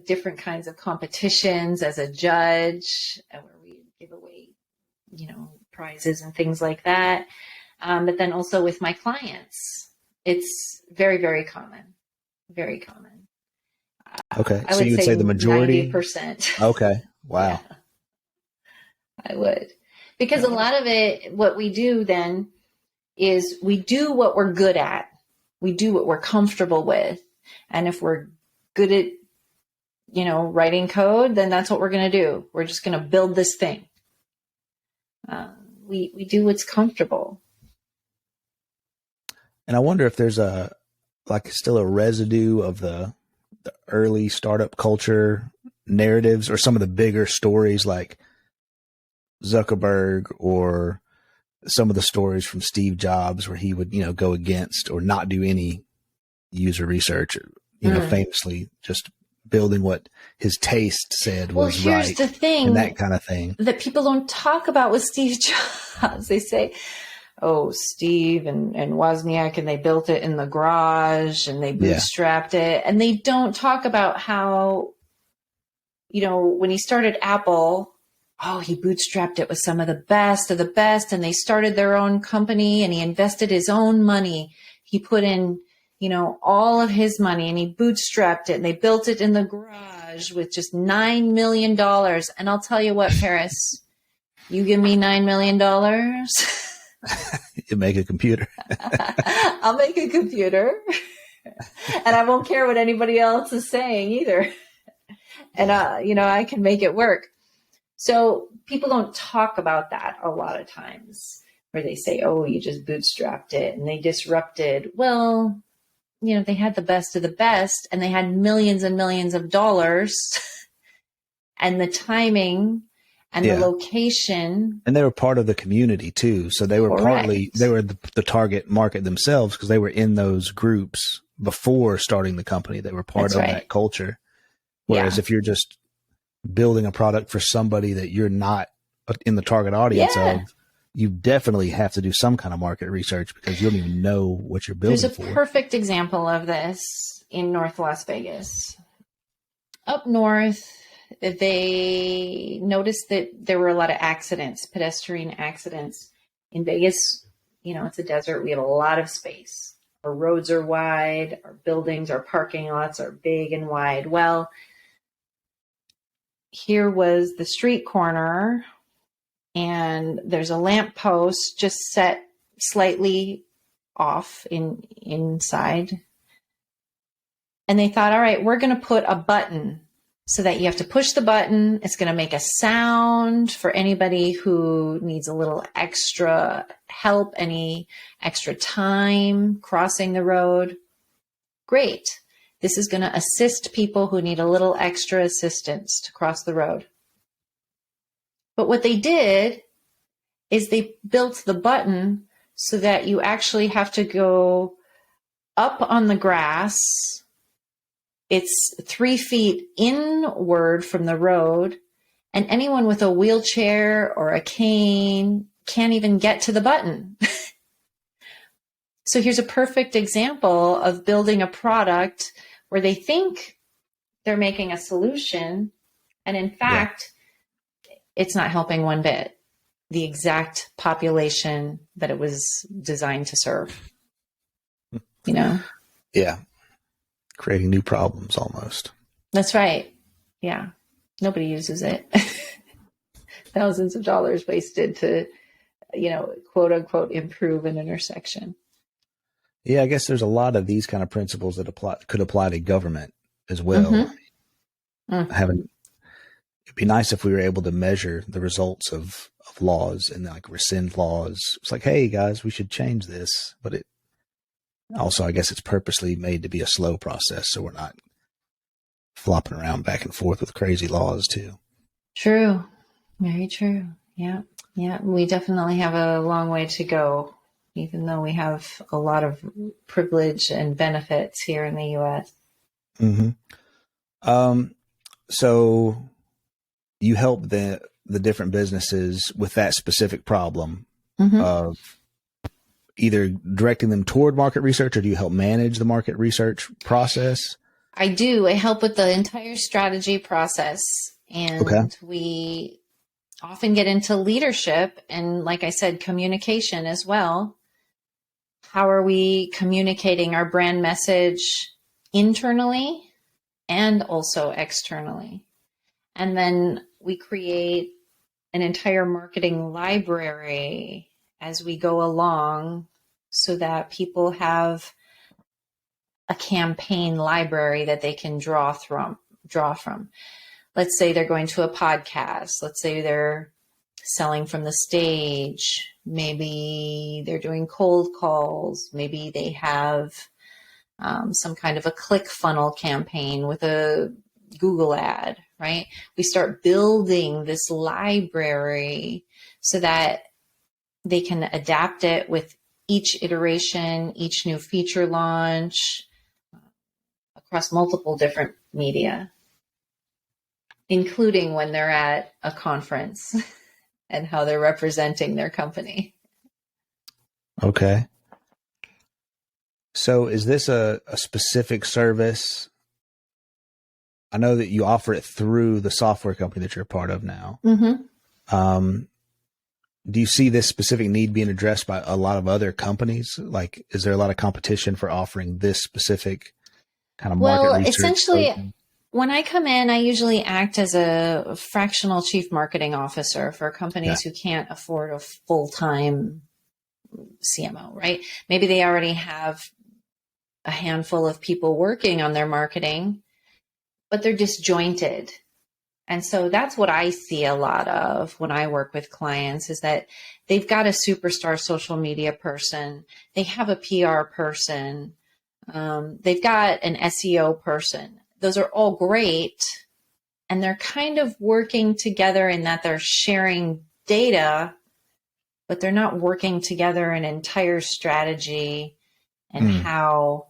different kinds of competitions as a judge where we give away, prizes and things like that. But then also with my clients, it's very, very common. Very common. Okay. I So would you would say the majority? 90%. Okay. Wow. Yeah, I would. Because a lot of it, what we do then is we do what we're good at. We do what we're comfortable with. And if we're good at, writing code, then that's what we're going to do. We're just going to build this thing. We do what's comfortable. And I wonder if there's still a residue of the early startup culture narratives or some of the bigger stories like Zuckerberg or some of the stories from Steve Jobs where he would, go against or not do any user research, famously just building what his taste said was right. Well, here's the thing. And that kind of thing. That people don't talk about with Steve Jobs. They say, oh, Steve and Wozniak, and they built it in the garage and they bootstrapped it. And they don't talk about how, when he started Apple, he bootstrapped it with some of the best, and they started their own company and he invested his own money. He put in, all of his money and he bootstrapped it and they built it in the garage with just $9 million. And I'll tell you what, Paris, you give me $9 million. You make a computer. I'll make a computer and I won't care what anybody else is saying either. And, I can make it work. So people don't talk about that a lot of times where they say, oh, you just bootstrapped it and they disrupted. Well, they had the best of the best and they had millions and millions of dollars and the timing and the location. And they were part of the community too. So they were they were the target market themselves because they were in those groups before starting the company. They were part of that culture. Whereas if you're just building a product for somebody that you're not in the target audience of, you definitely have to do some kind of market research because you don't even know what you're building for. There's a perfect example of this in North Las Vegas. Up north, they noticed that there were a lot of accidents, pedestrian accidents. In Vegas, it's a desert. We have a lot of space. Our roads are wide. Our buildings, our parking lots are big and wide. Well, here was the street corner and there's a lamp post just set slightly off inside. And they thought, all right, we're going to put a button so that you have to push the button. It's going to make a sound for anybody who needs a little extra help, any extra time crossing the road. Great. This is going to assist people who need a little extra assistance to cross the road. But what they did is they built the button so that you actually have to go up on the grass. It's 3 feet inward from the road, and anyone with a wheelchair or a cane can't even get to the button. So here's a perfect example of building a product where they think they're making a solution, and in fact, it's not helping one bit the exact population that it was designed to serve. Yeah. Creating new problems almost. That's right. Yeah. Nobody uses it. Thousands of dollars wasted to, quote unquote, improve an intersection. Yeah, I guess there's a lot of these kind of principles that could apply to government as well. It'd be nice if we were able to measure the results of laws and like rescind laws. It's like, hey guys, we should change this. But it also, I guess it's purposely made to be a slow process. So we're not flopping around back and forth with crazy laws too. True. Very true. Yeah. Yeah. We definitely have a long way to go, even though we have a lot of privilege and benefits here in the U.S. Mm-hmm. So you help the different businesses with that specific problem of either directing them toward market research, or do you help manage the market research process? I do. I help with the entire strategy process, and we often get into leadership and, like I said, communication as well. How are we communicating our brand message internally and also externally? And then we create an entire marketing library as we go along so that people have a campaign library that they can draw from. Let's say they're going to a podcast. Let's say they're selling from the stage. Maybe they're doing cold calls. Maybe they have some kind of a click funnel campaign with a Google ad, right? We start building this library so that they can adapt it with each iteration, each new feature launch across multiple different media, including when they're at a conference and how they're representing their company. Okay. So is this a specific service? I know that you offer it through the software company that you're a part of now. Do you see this specific need being addressed by a lot of other companies? Like, is there a lot of competition for offering this specific kind of market research? Essentially, when I come in, I usually act as a fractional chief marketing officer for companies who can't afford a full-time CMO, right? Maybe they already have a handful of people working on their marketing, but they're disjointed. And so that's what I see a lot of when I work with clients, is that they've got a superstar social media person, they have a PR person, they've got an SEO person. Those are all great, and they're kind of working together in that they're sharing data, but they're not working together an entire strategy and how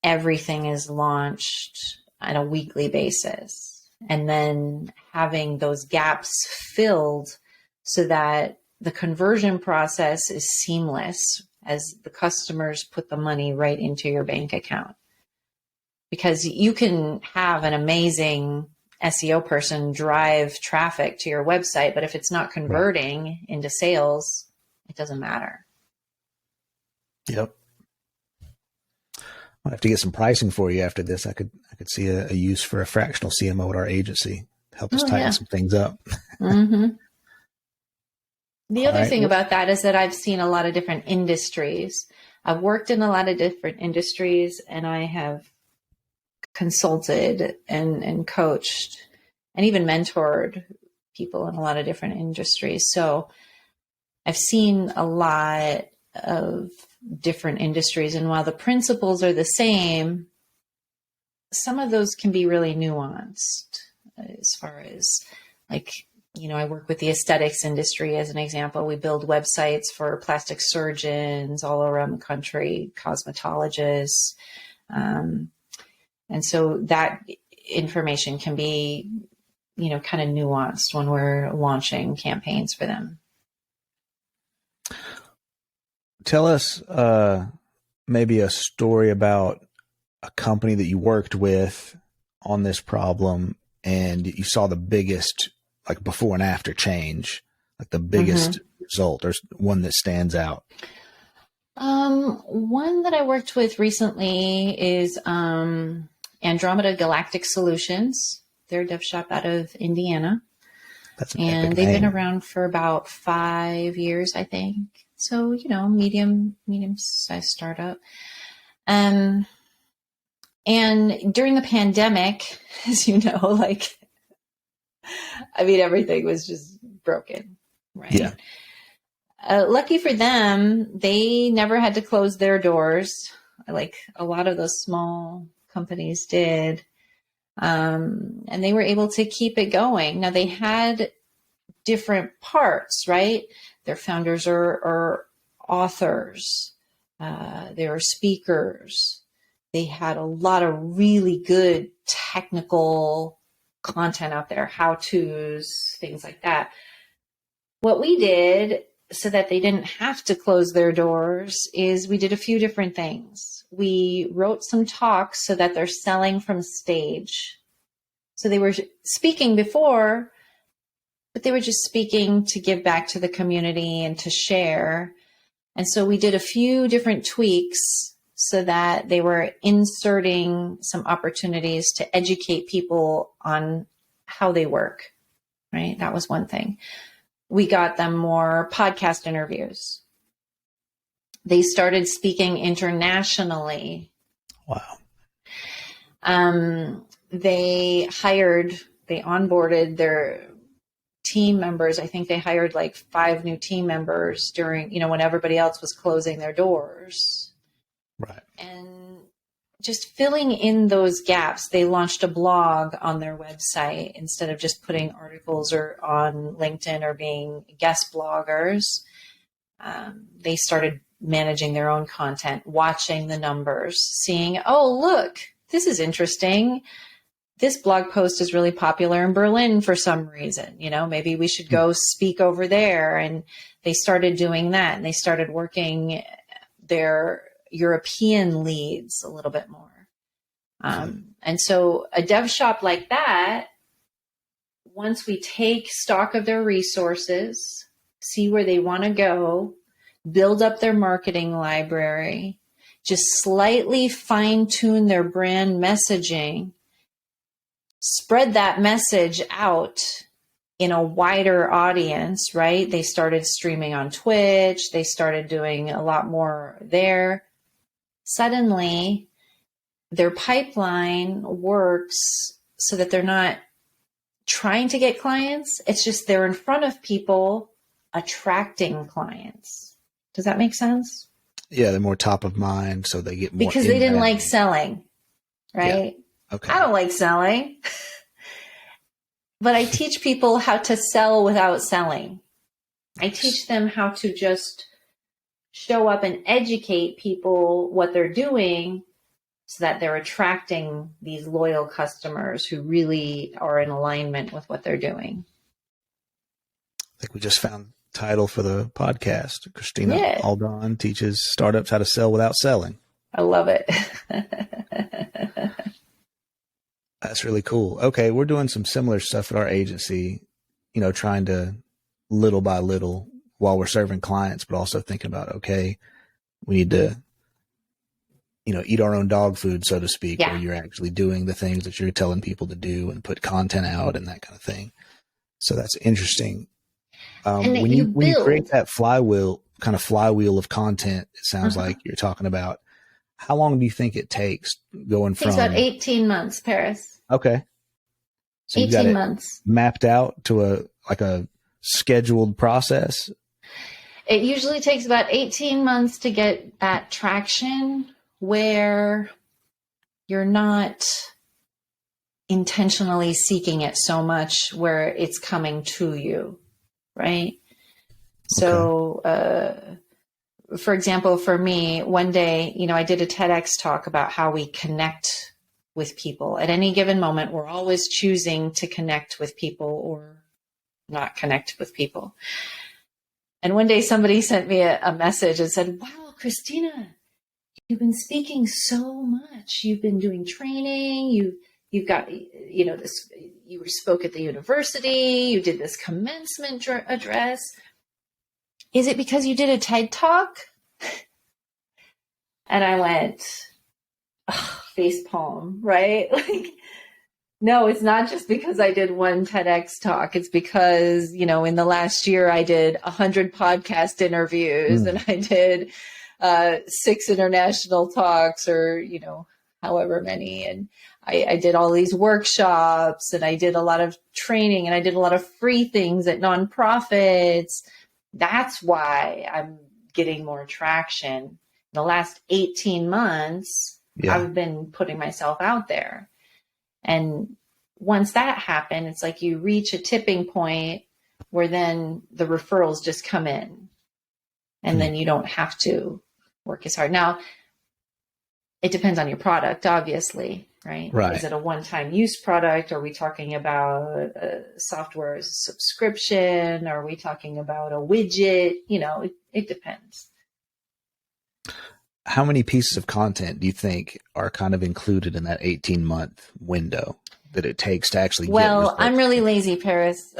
everything is launched on a weekly basis. And then having those gaps filled so that the conversion process is seamless as the customers put the money right into your bank account. Because you can have an amazing SEO person drive traffic to your website, but if it's not converting into sales, it doesn't matter. Yep. I'll have to get some pricing for you after this. I could see a use for a fractional CMO at our agency to help us tighten some things up. The other thing about that is that I've seen a lot of different industries. I've worked in a lot of different industries, and I have consulted and coached and even mentored people in a lot of different industries. So I've seen a lot of different industries, and while the principles are the same, some of those can be really nuanced as far as, like, I work with the aesthetics industry as an example. We build websites for plastic surgeons all around the country, cosmetologists. And so that information can be, kind of nuanced when we're launching campaigns for them. Tell us maybe a story about a company that you worked with on this problem and you saw the biggest, like, before and after change, like the biggest result, or one that stands out. One that I worked with recently is Andromeda Galactic Solutions. They're a dev shop out of Indiana. That's an and epic they've name. been around for about 5 years, I think. So, medium-sized startup. And during the pandemic, as you know, everything was just broken, right? Yeah. Lucky for them, they never had to close their doors like a lot of those small companies did. And they were able to keep it going. Now, they had different parts, right? Their founders are authors. They are speakers. They had a lot of really good technical content out there, how-tos, things like that. What we did so that they didn't have to close their doors is we did a few different things. We wrote some talks so that they're selling from stage. So they were speaking before, but they were just speaking to give back to the community and to share. And so we did a few different tweaks so that they were inserting some opportunities to educate people on how they work, right? That was one thing. We got them more podcast interviews. They started speaking internationally. Wow. They onboarded their team members. I think they hired like 5 new team members during, when everybody else was closing their doors. Right. And just filling in those gaps, they launched a blog on their website instead of just putting articles or on LinkedIn or being guest bloggers. They started managing their own content, watching the numbers, seeing, oh, look, this is interesting. This blog post is really popular in Berlin for some reason. Maybe we should go speak over there. And they started doing that, and they started working their European leads a little bit more. And so a dev shop like that, once we take stock of their resources, see where they want to go, build up their marketing library, just slightly fine tune their brand messaging, spread that message out in a wider audience, right? They started streaming on Twitch. They started doing a lot more there. Suddenly, their pipeline works so that they're not trying to get clients. It's just they're in front of people attracting clients. Does that make sense? Yeah, they're more top of mind, so they get more. Because they didn't like selling, right? Yeah. Okay. I don't like selling. But I teach people how to sell without selling. I teach them how to just show up and educate people what they're doing so that they're attracting these loyal customers who really are in alignment with what they're doing. I think we just found the title for the podcast. Christina Aldan teaches startups how to sell without selling. I love it. That's really cool. Okay, we're doing some similar stuff at our agency, trying to little by little while we're serving clients, but also thinking about, okay, we need to, eat our own dog food, so to speak, where you're actually doing the things that you're telling people to do and put content out and that kind of thing. So that's interesting. When you create that flywheel of content, it sounds like you're talking about, how long do you think it takes going from? It takes about 18 months, Paris. Okay. So 18 months. Mapped out to a scheduled process? It usually takes about 18 months to get that traction where you're not intentionally seeking it so much where it's coming to you, right? So, for example, for me, one day, I did a TEDx talk about how we connect with people. At any given moment, we're always choosing to connect with people or not connect with people. And one day somebody sent me a message and said, wow, Christina, you've been speaking so much. You've been doing training. You've got, this, you spoke at the university. You did this commencement address. Is it because you did a TED Talk? And I went, face palm, right? No, it's not just because I did one TEDx talk. It's because, in the last year I did 100 podcast interviews and I did 6 international talks or, however many. And I did all these workshops and I did a lot of training and I did a lot of free things at nonprofits. That's why I'm getting more traction. In the last 18 months, I've been putting myself out there. And once that happened, it's like you reach a tipping point where then the referrals just come in and then you don't have to work as hard. Now, it depends on your product, obviously, right? Right. Is it a one-time use product? Are we talking about software as a subscription? Are we talking about a widget? It depends. How many pieces of content do you think are kind of included in that 18-month window that it takes to actually get Well, results? I'm really lazy, Paris.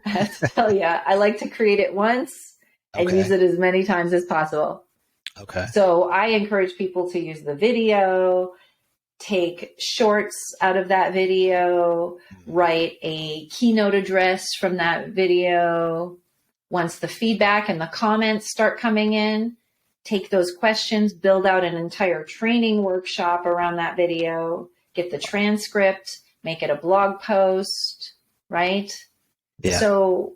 I have to tell you, I like to create it once and use it as many times as possible. Okay. So I encourage people to use the video, take shorts out of that video, write a keynote address from that video. Once the feedback and the comments start coming in, take those questions, build out an entire training workshop around that video, get the transcript, make it a blog post, right? Yeah. So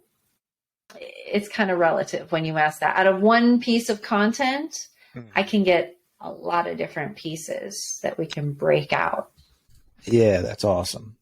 it's kind of relative when you ask that. Out of one piece of content, I can get a lot of different pieces that we can break out. Yeah, that's awesome.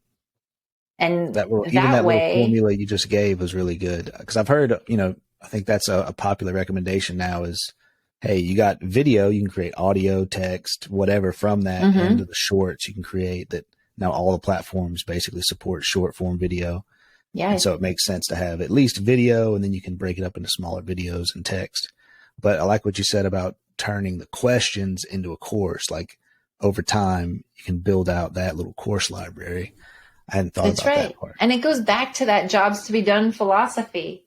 And that little formula you just gave was really good, because I've heard, I think that's a popular recommendation now is, hey, you got video, you can create audio, text, whatever from that into the shorts you can create. That now all the platforms basically support short form video. Yeah. And so it makes sense to have at least video, and then you can break it up into smaller videos and text. But I like what you said about turning the questions into a course. Like over time, you can build out that little course library. I hadn't thought about that part. And it goes back to that jobs to be done philosophy,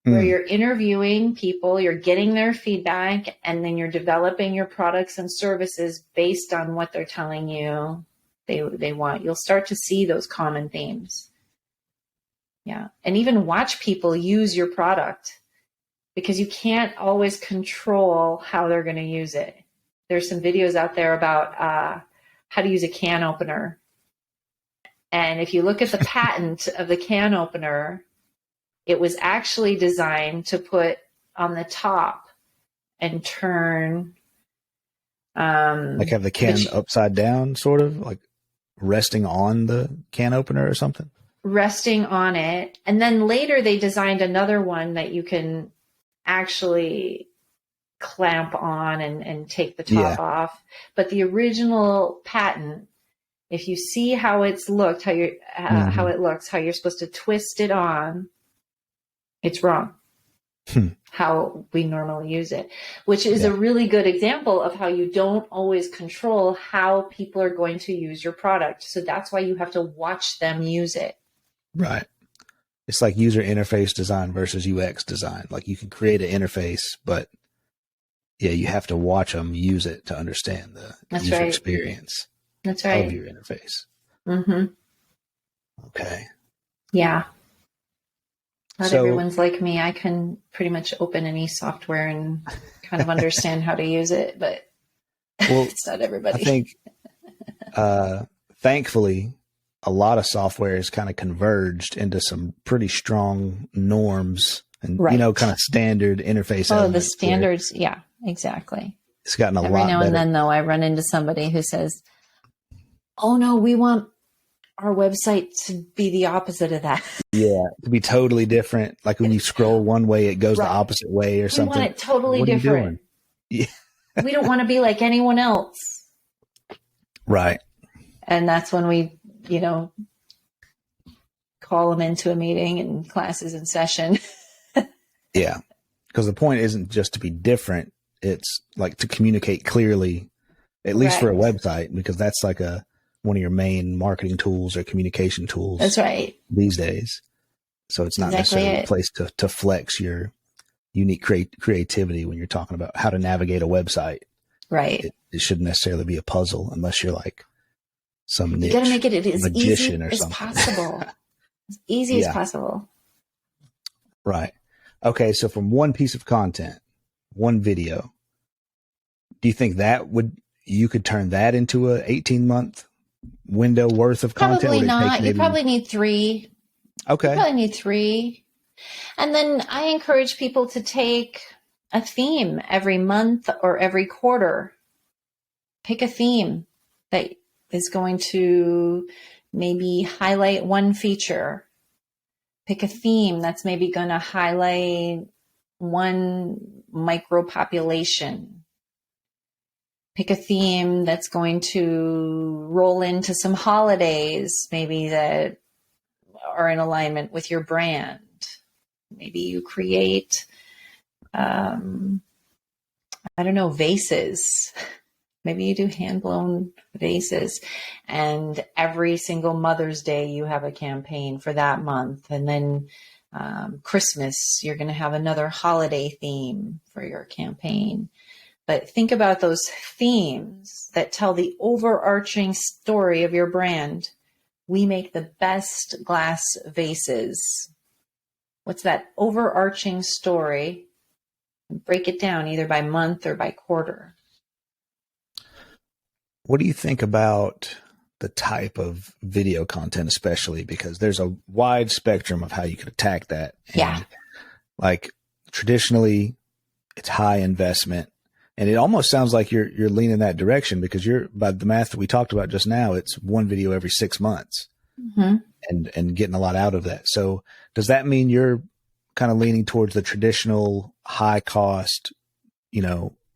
where you're interviewing people, you're getting their feedback, and then you're developing your products and services based on what they're telling you they want. You'll start to see those common themes. Yeah. And even watch people use your product, because you can't always control how they're going to use it. There's some videos out there about how to use a can opener. And if you look at the patent of the can opener, it was actually designed to put on the top and turn. Like have the can upside down, sort of like resting on the can opener or something? Resting on it. And then later they designed another one that you can actually clamp on and take the top off. But the original patent, if you see how it's looked, how you're supposed to twist it on, it's wrong. How we normally use it, which is a really good example of how you don't always control how people are going to use your product. So that's why you have to watch them use it. Right. It's like user interface design versus UX design. Like you can create an interface, but you have to watch them use it to understand the user experience. That's right. Of your interface. Okay. Yeah. Not everyone's like me. I can pretty much open any software and kind of understand how to use it, but it's not everybody. I think, thankfully, a lot of software is kind of converged into some pretty strong norms and, kind of standard interface. Oh, the standards. Yeah, exactly. It's gotten a lot better. Every now better. And then, though, I run into somebody who says, oh, no, we want our website to be the opposite of that. Yeah, to be totally different. Like when you scroll one way, it goes the opposite way or something. We want it totally different. Yeah. We don't want to be like anyone else. Right. And that's when we, call them into a meeting and classes in session. Yeah. Because the point isn't just to be different. It's like to communicate clearly, at least for a website, because that's like one of your main marketing tools or communication tools. That's right. These days. So it's not necessarily a place to flex your unique creativity when you're talking about how to navigate a website. Right. It shouldn't necessarily be a puzzle unless you're like some niche you got to make it as magician easy or as something. Possible. As easy as possible. Right. Okay. So from one piece of content, one video, do you think you could turn that into a 18-month window worth of content? Probably not. You probably need 3. Okay. You probably need 3. And then I encourage people to take a theme every month or every quarter. Pick a theme that is going to maybe highlight one feature. Pick a theme that's maybe going to highlight one micro population. Pick a theme that's going to roll into some holidays, maybe that are in alignment with your brand. Maybe you create, I don't know, vases. Maybe you do hand-blown vases, and every single Mother's Day you have a campaign for that month. And then Christmas, you're going to have another holiday theme for your campaign. But think about those themes that tell the overarching story of your brand. We make the best glass vases. What's that overarching story? Break it down either by month or by quarter. What do you think about the type of video content, especially because there's a wide spectrum of how you could attack that? And Yeah. like traditionally it's high investment, and it almost sounds like you're leaning that direction because by the math that we talked about just now, it's one video every 6 months and getting a lot out of that. So does that mean you're kind of leaning towards the traditional high cost,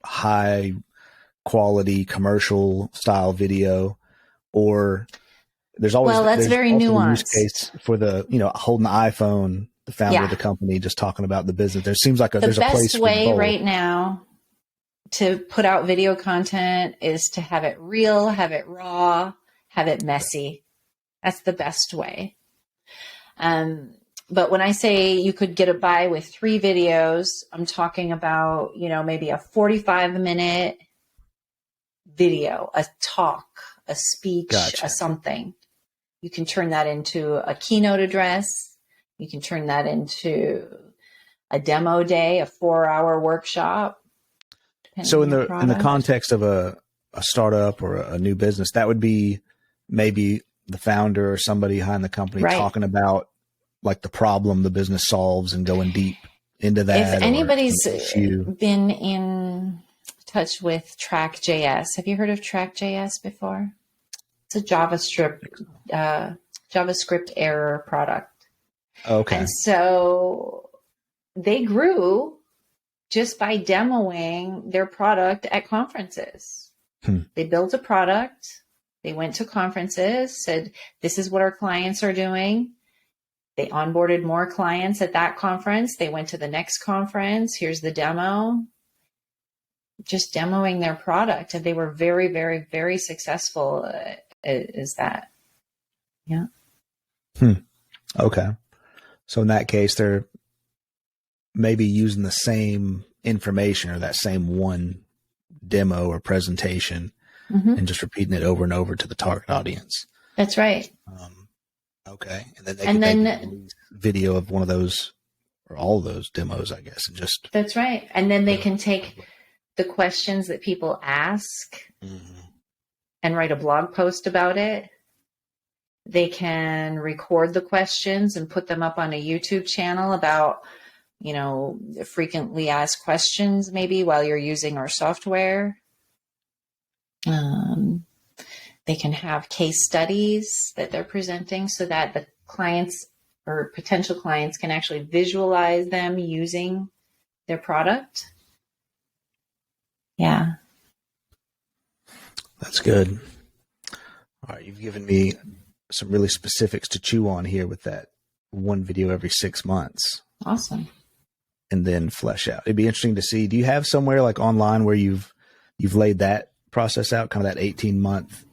high quality commercial style video, or there's always, well, that's very nuanced. The use case for the, holding the iPhone, the founder of the company, just talking about the business. There seems like there's a place for both. The best way right now to put out video content is to have it real, have it raw, have it messy. That's the best way. But when I say you could get by with 3 videos, I'm talking about, maybe a 45-minute video, a talk, a speech, a something. You can turn that into a keynote address. You can turn that into a demo day, a 4-hour workshop. So in the context of a startup or a new business, that would be maybe the founder or somebody behind the company talking about like the problem the business solves and going deep into that. If anybody's been in touch with Track.js, have you heard of Track.js before? It's a JavaScript error product. Okay. And so they grew just by demoing their product at conferences. They built a product. They went to conferences, said, this is what our clients are doing. They onboarded more clients at that conference. They went to the next conference. Here's the demo. Just demoing their product. And they were very, very, very successful. Is that? Yeah. Okay. So in that case, they're maybe using the same information or that same one demo or presentation and just repeating it over and over to the target audience. That's right. Okay. And then they can release video of one of those or all of those demos, I guess. And just. That's right. And then they can take the questions that people ask and write a blog post about it. They can record the questions and put them up on a YouTube channel about, frequently asked questions maybe while you're using our software. They can have case studies that they're presenting so that the clients or potential clients can actually visualize them using their product. Yeah. That's good. All right. You've given me some really specifics to chew on here with that one video every 6 months. Awesome. And then flesh out. It'd be interesting to see. Do you have somewhere like online where you've laid that process out, kind of that 18-month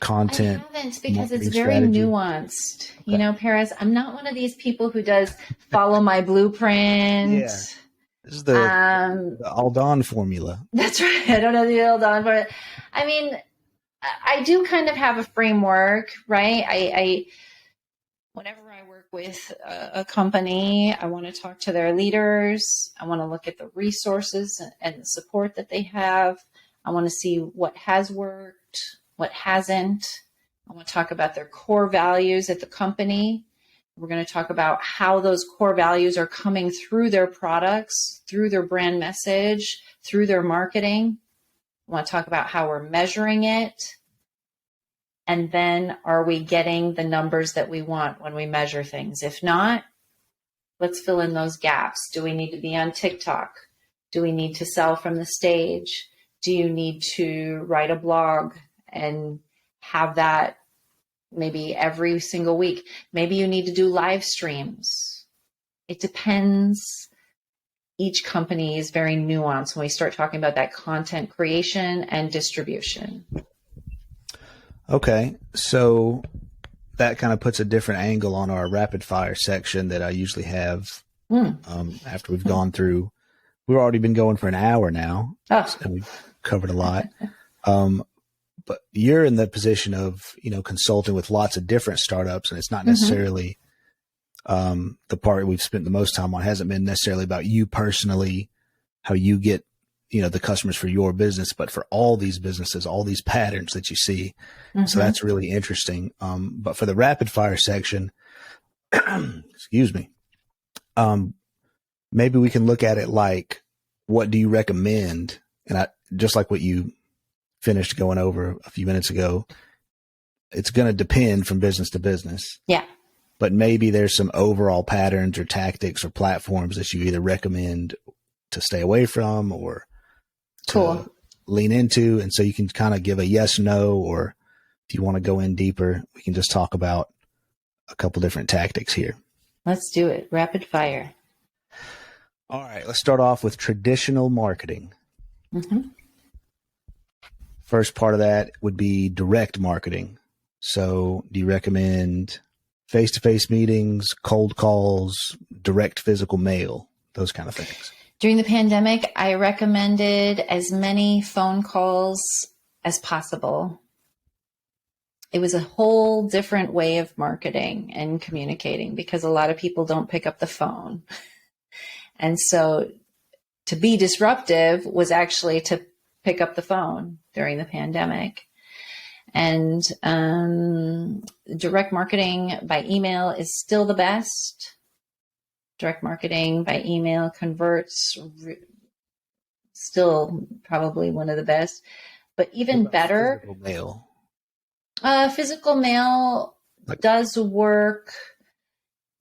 content? I haven't, because it's very nuanced. Okay. Paris, I'm not one of these people who does follow my blueprint. Yeah. This is the Aldan formula. That's right. I don't know the Aldan formula. I mean, I do kind of have a framework, right? I whenever I work with a company, I want to talk to their leaders. I want to look at the resources and the support that they have. I want to see what has worked, what hasn't. I want to talk about their core values at the company. We're going to talk about how those core values are coming through their products, through their brand message, through their marketing. I want to talk about how we're measuring it. And then, are we getting the numbers that we want when we measure things? If not, let's fill in those gaps. Do we need to be on TikTok? Do we need to sell from the stage? Do you need to write a blog and have that maybe every single week? Maybe you need to do live streams. It depends. Each company is very nuanced when we start talking about that content creation and distribution. Okay. So that kind of puts a different angle on our rapid fire section that I usually have after we've gone through. We've already been going for an hour now, and we've covered a lot. But you're in the position of, consulting with lots of different startups, and it's not necessarily the part we've spent the most time on hasn't been necessarily about you personally, how you get, the customers for your business, but for all these businesses, all these patterns that you see. So that's really interesting. But for the rapid fire section, excuse me, maybe we can look at it like, what do you recommend? And just like what you finished going over a few minutes ago, it's going to depend from business to business. Yeah. But maybe there's some overall patterns or tactics or platforms that you either recommend to stay away from or to lean into. And so you can kind of give a yes, no, or if you want to go in deeper, we can just talk about a couple different tactics here. Let's do it. Rapid fire. All right. Let's start off with traditional marketing. First part of that would be direct marketing. So do you recommend face-to-face meetings, cold calls, direct physical mail, those kind of things? During the pandemic, I recommended as many phone calls as possible. It was a whole different way of marketing and communicating because a lot of people don't pick up the phone. And so to be disruptive was actually to pick up the phone during the pandemic. And direct marketing by email is still the best. Direct marketing by email converts, still probably one of the best. But even better, physical mail. Physical mail does work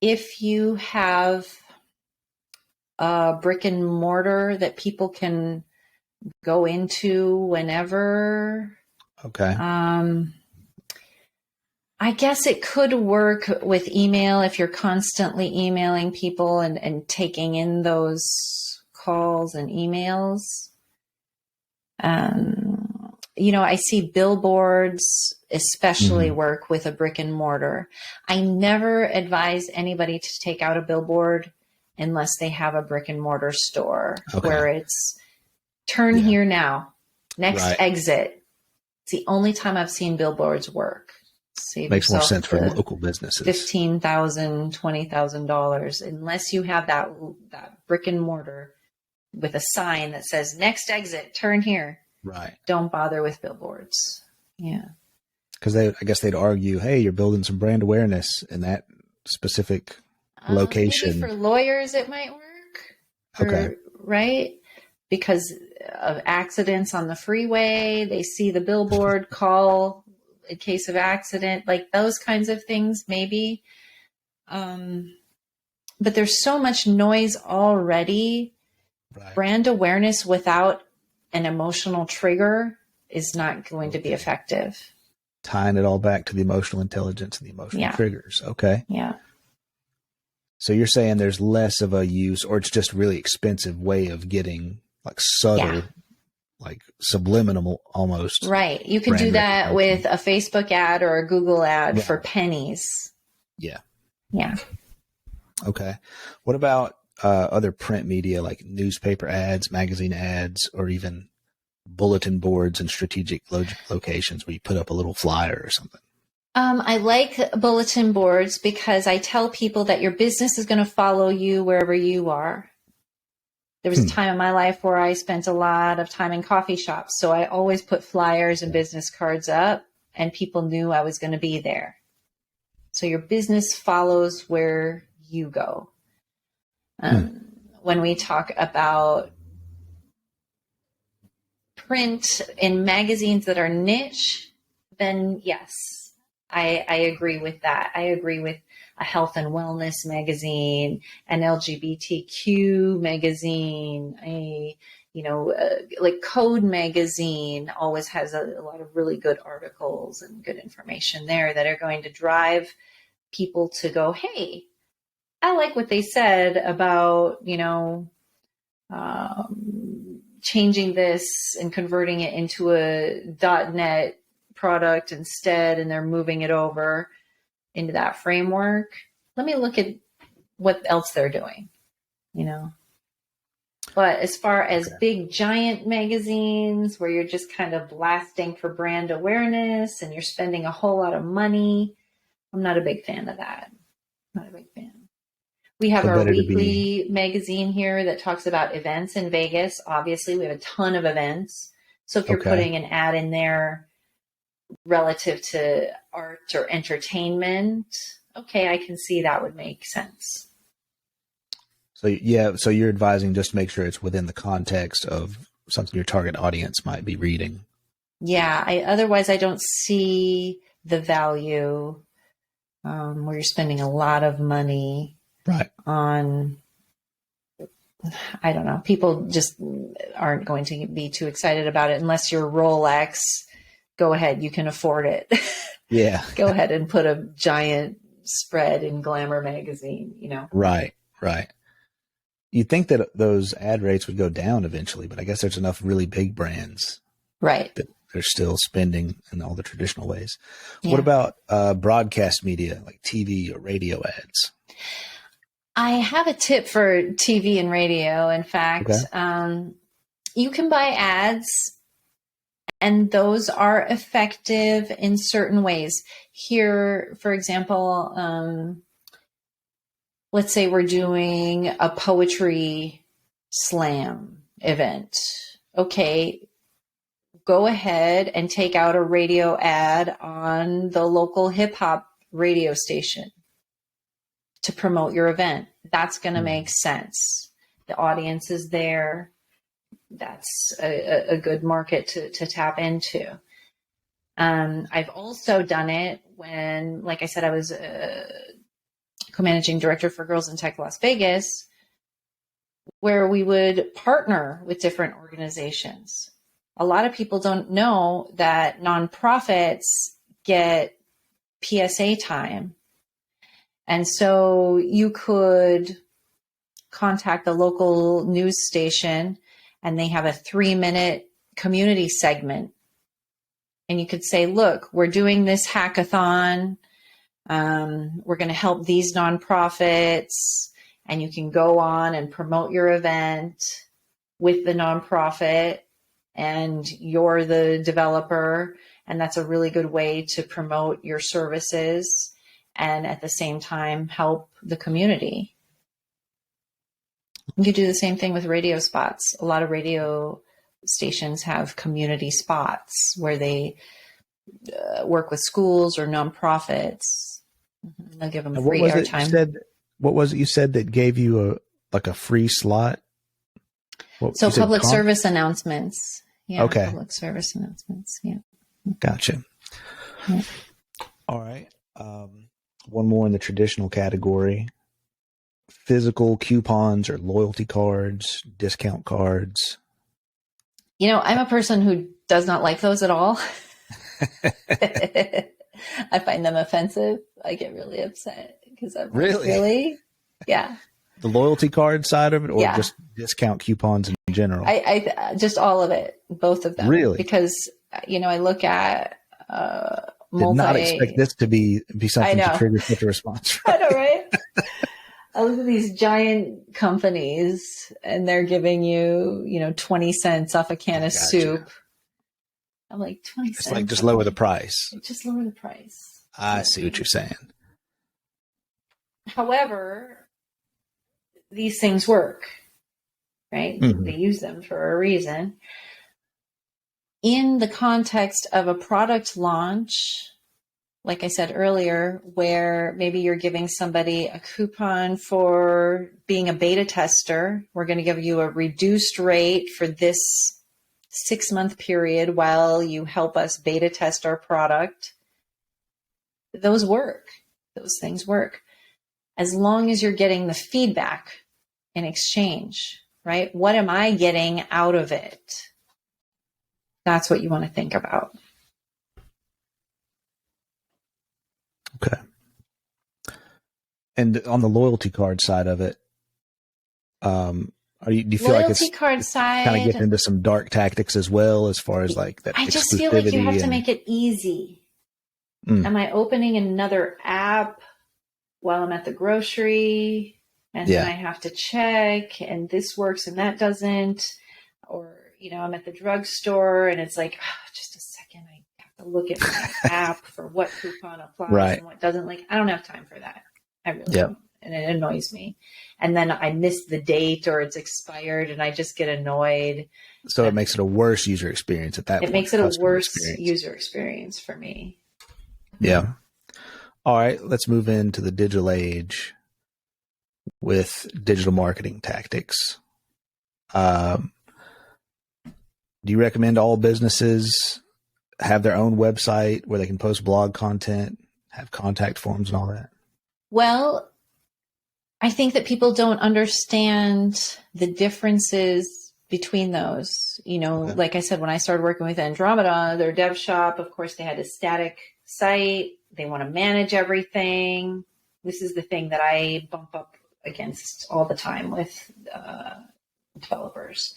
if you have a brick and mortar that people can go into whenever. Okay. I guess it could work with email if you're constantly emailing people and taking in those calls and emails. I see billboards especially work with a brick and mortar. I never advise anybody to take out a billboard unless they have a brick and mortar store where it's turn here now, next exit. It's the only time I've seen billboards work. Makes more sense for local businesses. $15,000, $20,000, unless you have that brick and mortar with a sign that says next exit, turn here. Right. Don't bother with billboards. Yeah. Because I guess they'd argue, hey, you're building some brand awareness in that specific location. Maybe for lawyers, it might work. Right? Because of accidents on the freeway, they see the billboard, call in case of accident, like those kinds of things, maybe. But there's so much noise already. Right. Brand awareness without an emotional trigger is not going to be effective. Tying it all back to the emotional intelligence and the emotional triggers. Okay. Yeah. So you're saying there's less of a use, or it's just really expensive way of getting like subtle, like subliminal almost. Right. You can do that with a Facebook ad or a Google ad for pennies. Yeah. Yeah. Okay. What about other print media like newspaper ads, magazine ads, or even bulletin boards and strategic locations where you put up a little flyer or something? I like bulletin boards because I tell people that your business is going to follow you wherever you are. There was a time in my life where I spent a lot of time in coffee shops. So I always put flyers and business cards up and people knew I was going to be there. So your business follows where you go. When we talk about print in magazines that are niche, then yes, I agree with that. I agree with a health and wellness magazine, an LGBTQ magazine, like Code Magazine always has a lot of really good articles and good information there that are going to drive people to go, hey, I like what they said about, changing this and converting it into a .NET product instead, and they're moving it over into that framework. Let me look at what else they're doing, But as far as big giant magazines where you're just kind of blasting for brand awareness and you're spending a whole lot of money, I'm not a big fan of that. Not a big fan. We have our weekly magazine here that talks about events in Vegas. Obviously, we have a ton of events. So if you're putting an ad in there relative to art or entertainment, okay, I can see that would make sense. So you're advising just to make sure it's within the context of something your target audience might be reading. Yeah, otherwise I don't see the value where you're spending a lot of money on, I don't know, people just aren't going to be too excited about it unless you're Rolex. Go ahead, you can afford it. Yeah. Go ahead and put a giant spread in Glamour magazine, Right. You'd think that those ad rates would go down eventually, but I guess there's enough really big brands that they're still spending in all the traditional ways. Yeah. What about broadcast media like TV or radio ads? I have a tip for TV and radio. In fact, you can buy ads, and those are effective in certain ways. Here, for example, let's say we're doing a poetry slam event. Okay, go ahead and take out a radio ad on the local hip hop radio station to promote your event. That's going to make sense. The audience is there. That's a good market to tap into. I've also done it when, like I said, I was co-managing director for Girls in Tech Las Vegas, where we would partner with different organizations. A lot of people don't know that nonprofits get PSA time. And so you could contact the local news station and they have a 3-minute community segment. And you could say, look, we're doing this hackathon. We're going to help these nonprofits, and you can go on and promote your event with the nonprofit, and you're the developer. And that's a really good way to promote your services and at the same time help the community. You could do the same thing with radio spots. A lot of radio stations have community spots where they work with schools or nonprofits. They'll give them free airtime. What was it you said that gave you a free slot? So public service announcements. Yeah. Okay. Public service announcements. Yeah. Gotcha. Yeah. All right. One more in the traditional category. Physical coupons or loyalty cards, discount cards. I'm a person who does not like those at all. I find them offensive. I get really upset because I'm really? Yeah. The loyalty card side of it, or just discount coupons in general? I just all of it, both of them. Really? Because, I look at Did not expect this to be something to trigger such a response. I know, right? I look at these giant companies and they're giving you, 20 cents off a can of soup. I'm like, 20 cents. It's like just lower the price. Just lower the price. I see what you're saying. However, these things work, right? Mm-hmm. They use them for a reason. In the context of a product launch, like I said earlier, where maybe you're giving somebody a coupon for being a beta tester, we're going to give you a reduced rate for this 6-month period while you help us beta test our product. Those work. Those things work. As long as you're getting the feedback in exchange. right? What am I getting out of it? That's what you want to think about. Okay. And on the loyalty card side of it, do you feel like Loyalty card it's kind of getting side, into some dark tactics as well, as far as like that I just feel like you exclusivity have to and make it easy. Mm. Am I opening another app while I'm at the grocery? And then I have to check, and this works and that doesn't. Or, I'm at the drugstore and it's like, just a second, I have to look at my app for what coupon applies and what doesn't. Like, I don't have time for that. I really don't. And it annoys me. And then I miss the date or it's expired and I just get annoyed. So it makes it a worse user experience at that point. It makes it a worse user experience for me. Yeah. All right. Let's move into the digital age with digital marketing tactics. Do you recommend all businesses have their own website where they can post blog content, have contact forms and all that? Well, I think that people don't understand the differences between those. Like I said, when I started working with Andromeda, their dev shop, of course, they had a static site. They want to manage everything. This is the thing that I bump up against all the time with developers.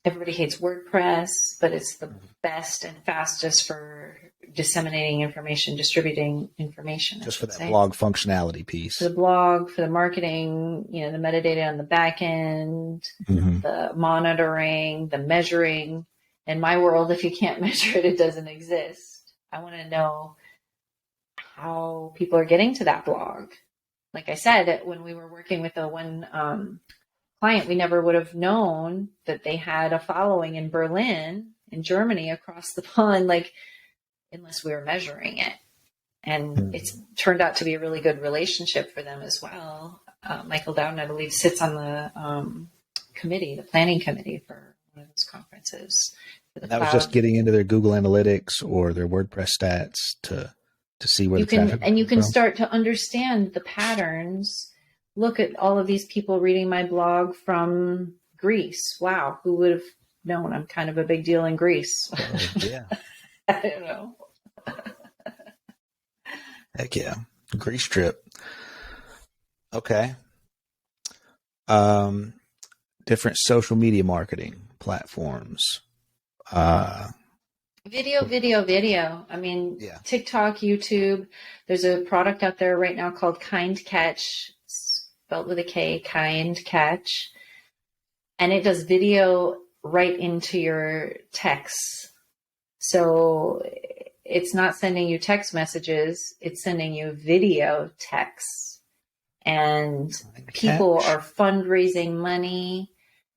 Everybody hates WordPress, but it's the best and fastest for disseminating information, distributing information. Just for that blog functionality piece. For the blog, for the marketing, the metadata on the back end, the monitoring, the measuring. In my world, if you can't measure it, it doesn't exist. I want to know how people are getting to that blog. Like I said, when we were working with the one client, we never would have known that they had a following in Berlin, in Germany, across the pond, unless we were measuring it. And it's turned out to be a really good relationship for them as well. Michael Dowden, I believe, sits on the committee, the planning committee for one of those conferences. That was just getting into their Google Analytics or their WordPress stats to see where the traffic and you can start to understand the patterns. Look at all of these people reading my blog from Greece. Wow, who would have known I'm kind of a big deal in Greece? Yeah. I don't know. Heck yeah. Greece trip. Okay. Different social media marketing platforms. Video. I mean, TikTok, YouTube. There's a product out there right now called Kind Catch, spelled with a K, Kind Catch. And it does video right into your texts. So it's not sending you text messages, it's sending you video texts. And people are fundraising money.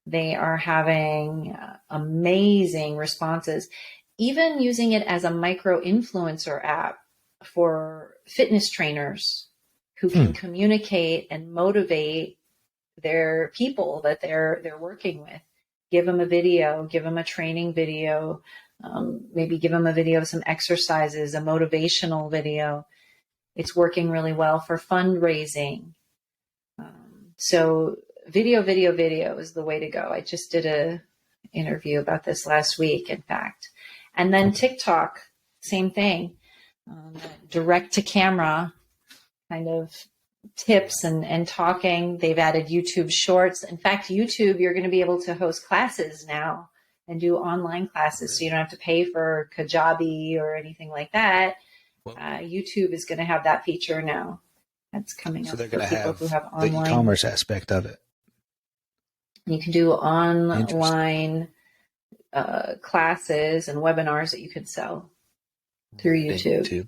They are having amazing responses. Even using it as a micro influencer app for fitness trainers who can communicate and motivate their people that they're working with. Give them a video, give them a training video, maybe give them a video of some exercises, a motivational video. It's working really well for fundraising. So video is the way to go. I just did a interview about this last week, in fact. And then TikTok, same thing. Direct to camera kind of tips and talking. They've added YouTube Shorts. In fact, YouTube, you're going to be able to host classes now and do online classes. So you don't have to pay for Kajabi or anything like that. YouTube is going to have that feature now. That's coming up. So they're going to have who have the e-commerce aspect of it. You can do online classes and webinars that you can sell through YouTube.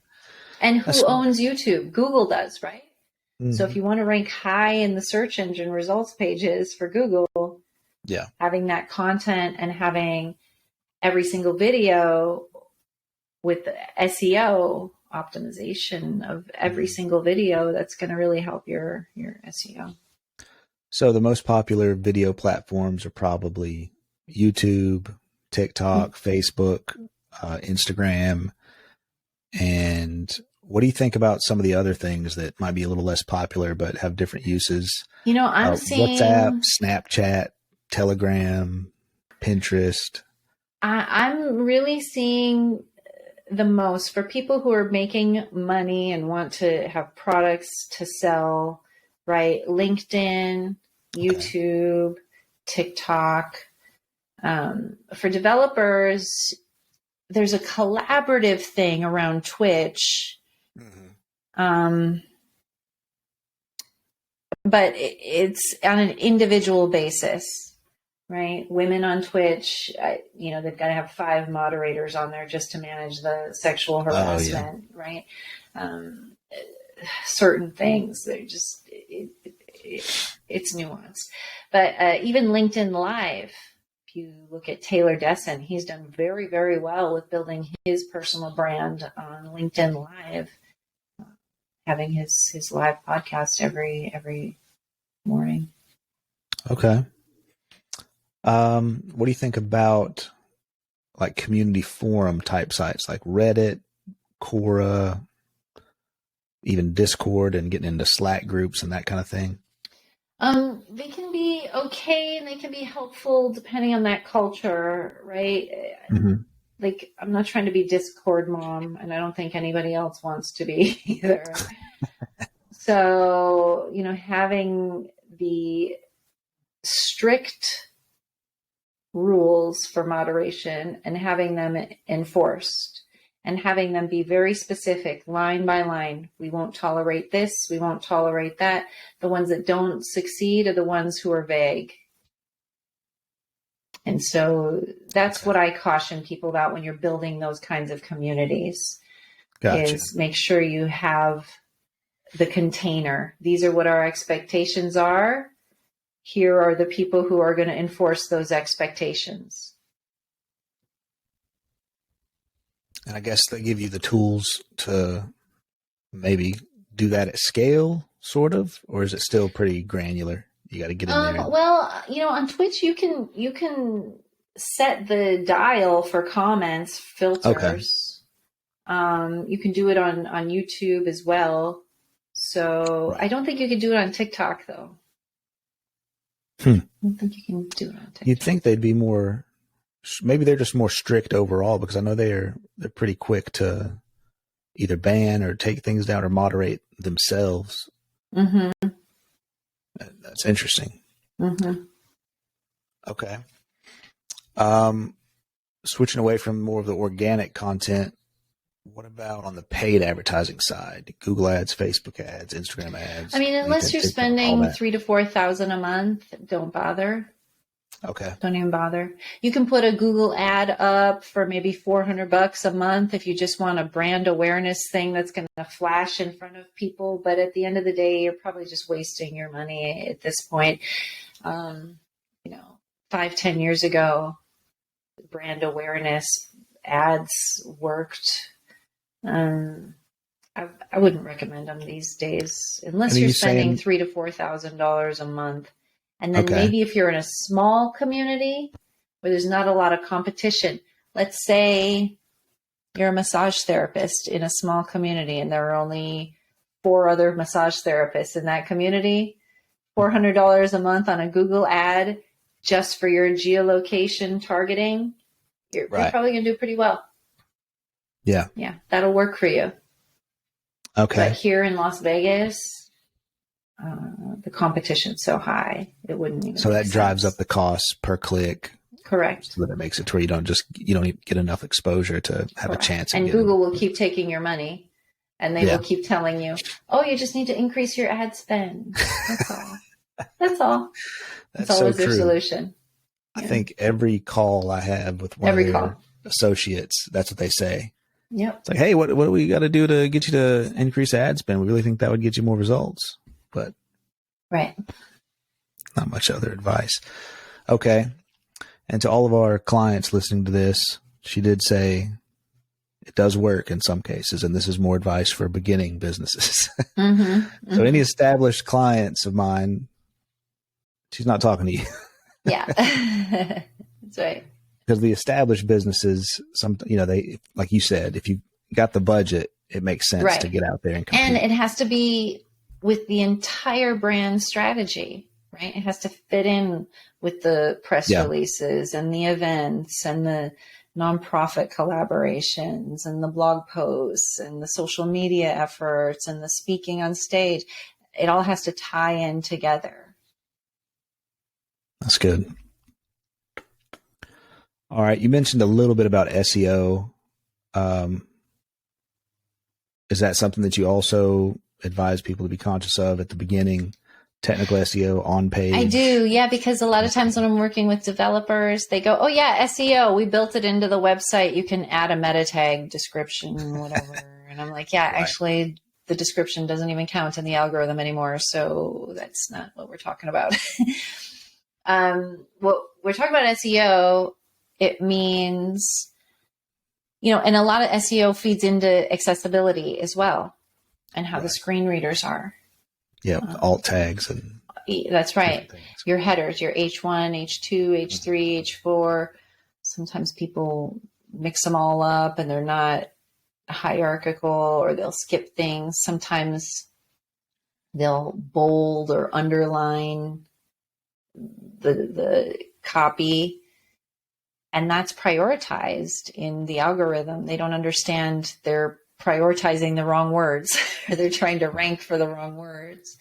And who owns YouTube? Google does, right? Mm-hmm. So if you want to rank high in the search engine results pages for Google, having that content and having every single video with the SEO optimization of every single video, that's going to really help your SEO. So the most popular video platforms are probably YouTube, TikTok, Facebook, Instagram, and What do you think about some of the other things that might be a little less popular but have different uses? I'm WhatsApp, seeing, Snapchat, Telegram, Pinterest. I'm really seeing the most for people who are making money and want to have products to sell, right? LinkedIn, YouTube, TikTok. For developers, there's a collaborative thing around Twitch. But it's on an individual basis, right? Women on Twitch, they've got to have 5 moderators on there just to manage the sexual harassment, right? Certain things, they're just, it's nuanced. But even LinkedIn Live, if you look at Taylor Desson, he's done very, very well with building his personal brand on LinkedIn Live, having his live podcast every morning. Okay. What do you think about like community forum type sites like Reddit, Quora, even Discord, and getting into Slack groups and that kind of thing? They can be okay and they can be helpful depending on that culture, right? Mm-hmm. Like, I'm not trying to be Discord mom, and I don't think anybody else wants to be either. So, having the strict rules for moderation and having them enforced and having them be very specific, line by line. We won't tolerate this. We won't tolerate that. The ones that don't succeed are the ones who are vague. And so that's what I caution people about when you're building those kinds of communities. Gotcha. Is make sure you have the container. These are what our expectations are. Here are the people who are going to enforce those expectations. And I guess they give you the tools to maybe do that at scale, sort of, or is it still pretty granular? You got to get in there. Well, on Twitch, you can set the dial for comments filters. Okay. You can do it on YouTube as well. So right. I don't think you can do it on TikTok, though. I don't think you can do it on TikTok. You'd think they'd be more, maybe they're just more strict overall, because I know they're pretty quick to either ban or take things down or moderate themselves. Mm-hmm. That's interesting. Mm-hmm. Okay. Switching away from more of the organic content, what about on the paid advertising side? Google ads, Facebook ads, Instagram ads. I mean, unless you're spending $3,000 to $4,000 a month, don't bother. Okay. Don't even bother. You can put a Google ad up for maybe $400 a month if you just want a brand awareness thing that's going to flash in front of people. But at the end of the day, you're probably just wasting your money at this point. 5-10 years ago, brand awareness ads worked. I wouldn't recommend them these days unless you're spending $3,000 to $4,000 a month. And then maybe if you're in a small community where there's not a lot of competition, let's say you're a massage therapist in a small community and there are only 4 other massage therapists in that community, $400 a month on a Google ad just for your geolocation targeting, you're probably going to do pretty well. Yeah. Yeah, that'll work for you. Okay. But here in Las Vegas, the competition's so high, it wouldn't even. So that drives up the cost per click. Correct. So that it makes it to where you don't get enough exposure to have a chance. And Google will keep taking your money, and they will keep telling you, "Oh, you just need to increase your ad spend." That's all. That's all. That's always their solution. I think every call I have with one of their associates, that's what they say. Yep. It's like, hey, what do we got to do to get you to increase ad spend? We really think that would get you more results, but not much other advice. Okay. And to all of our clients listening to this, she did say it does work in some cases, and this is more advice for beginning businesses. Mm-hmm. So any established clients of mine, she's not talking to you. Yeah, that's right. Because the established businesses, they, like you said, if you got the budget, it makes sense Right. to get out there and compete. And it has to be with the entire brand strategy, right? It has to fit in with the press releases and the events and the nonprofit collaborations and the blog posts and the social media efforts and the speaking on stage. It all has to tie in together. That's good. All right. You mentioned a little bit about SEO. Is that something that you also advise people to be conscious of at the beginning? Technical SEO on page? I do, yeah, because a lot of times when I'm working with developers, they go, oh yeah, SEO, we built it into the website. You can add a meta tag description, whatever. And I'm like, yeah, actually the description doesn't even count in the algorithm anymore. So that's not what we're talking about. What we're talking about SEO, it means, and a lot of SEO feeds into accessibility as well and how the screen readers are. Yeah, alt tags and that's right. Your headers, your H1, H2, H3, H4. Sometimes people mix them all up and they're not hierarchical, or they'll skip things. Sometimes they'll bold or underline the copy, and that's prioritized in the algorithm. They don't understand they're prioritizing the wrong words, or they're trying to rank for the wrong words.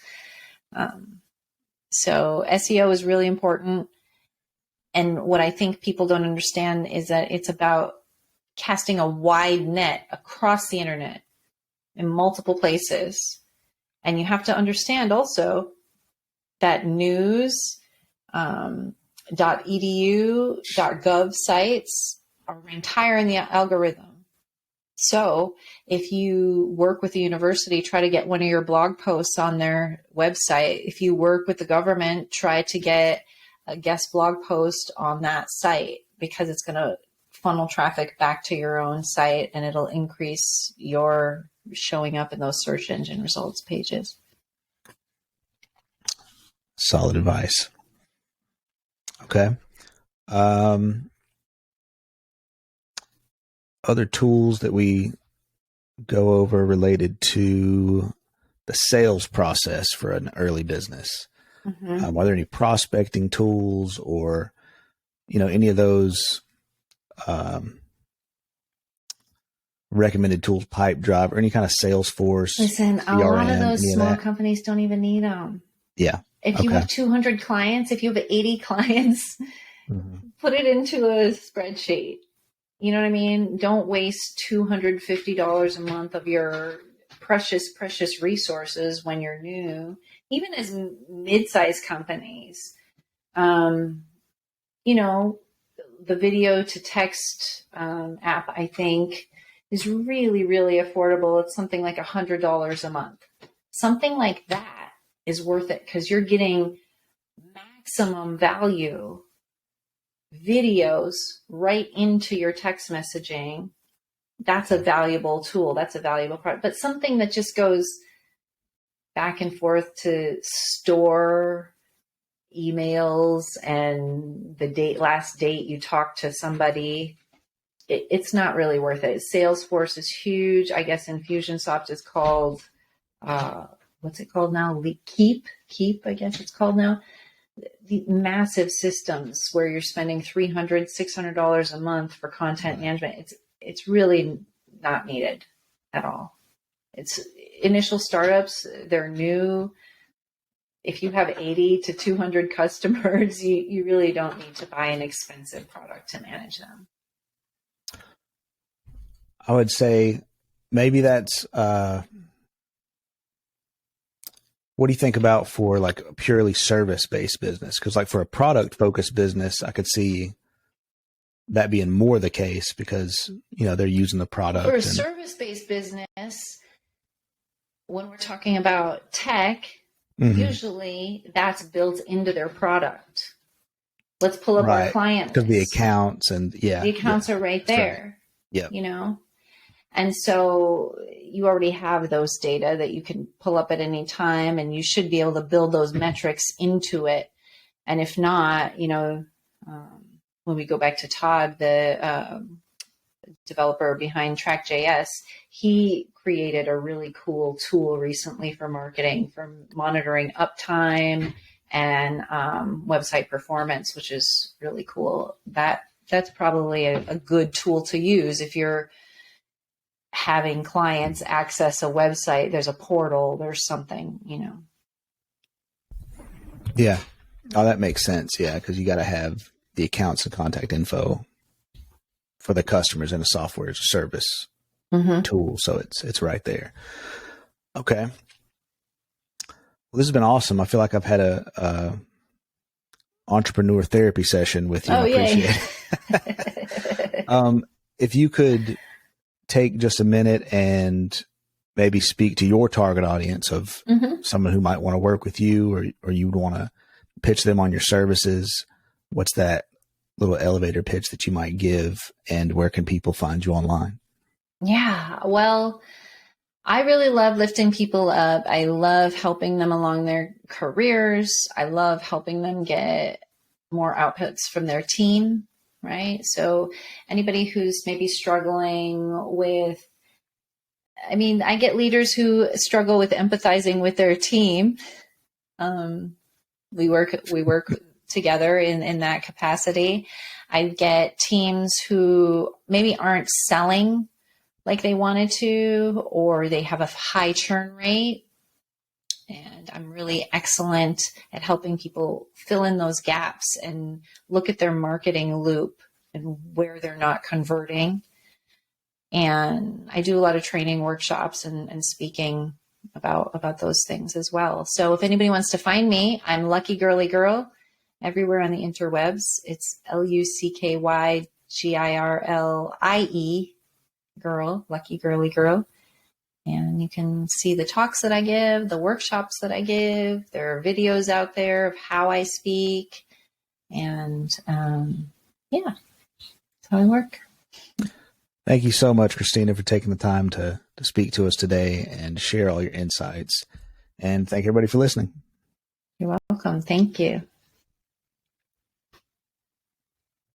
So SEO is really important. And what I think people don't understand is that it's about casting a wide net across the internet in multiple places. And you have to understand also that news, .edu, .gov sites are ranked higher in the algorithm. So if you work with the university, try to get one of your blog posts on their website. If you work with the government, try to get a guest blog post on that site, because it's going to funnel traffic back to your own site and it'll increase your showing up in those search engine results pages. Solid advice. Okay. Other tools that we go over related to the sales process for an early business. Mm-hmm. Are there any prospecting tools or, any of those recommended tools, Pipedrive, or any kind of Salesforce? Listen, CRM, a lot of those small companies don't even need them. Yeah. If you have 200 clients, if you have 80 clients, put it into a spreadsheet. You know what I mean? Don't waste $250 a month of your precious, precious resources when you're new. Even as mid-sized companies, the video to text app, I think, is really, really affordable. It's something like $100 a month. Something like that is worth it, because you're getting maximum value videos right into your text messaging. That's a valuable tool. That's a valuable product. But something that just goes back and forth to store emails and the last date you talked to somebody, it's not really worth it. Salesforce is huge. I guess Infusionsoft is called, what's it called now? Keep, I guess it's called now. The massive systems where you're spending $300, $600 a month for content management. It's really not needed at all. It's initial startups. They're new. If you have 80 to 200 customers, you really don't need to buy an expensive product to manage them. I would say maybe that's, what do you think about for like a purely service-based business? Because like for a product-focused business, I could see that being more the case because, they're using the product. For a service-based business, when we're talking about tech, usually that's built into their product. Let's pull up our client list. Because the accounts and the accounts are right there. Right. Yeah. And so you already have those data that you can pull up at any time, and you should be able to build those metrics into it. And if not, when we go back to Todd, the developer behind Track.js, he created a really cool tool recently for marketing, for monitoring uptime and website performance, which is really cool. That's probably a good tool to use if you're having clients access a website. There's a portal, there's something, Yeah. Oh, that makes sense. Yeah, because you got to have the accounts and contact info for the customers in a software as a service tool. So it's right there. Okay. Well, this has been awesome. I feel like I've had a entrepreneur therapy session with you. Oh, I appreciate it. If you could take just a minute and maybe speak to your target audience of someone who might want to work with you, or you would want to pitch them on your services, what's that little elevator pitch that you might give, and where can people find you online? Yeah, well, I really love lifting people up. I love helping them along their careers. I love helping them get more outputs from their team, right? So anybody who's maybe struggling with, I get leaders who struggle with empathizing with their team. We work together in that capacity. I get teams who maybe aren't selling like they wanted to, or they have a high churn rate. And I'm really excellent at helping people fill in those gaps and look at their marketing loop and where they're not converting. And I do a lot of training workshops and speaking about those things as well. So if anybody wants to find me, I'm Lucky Girly Girl everywhere on the interwebs. It's LuckyGirlie girl, Lucky Girly Girl. And you can see the talks that I give, the workshops that I give. There are videos out there of how I speak. And that's how I work. Thank you so much, Christina, for taking the time to speak to us today and share all your insights. And thank everybody for listening. You're welcome. Thank you.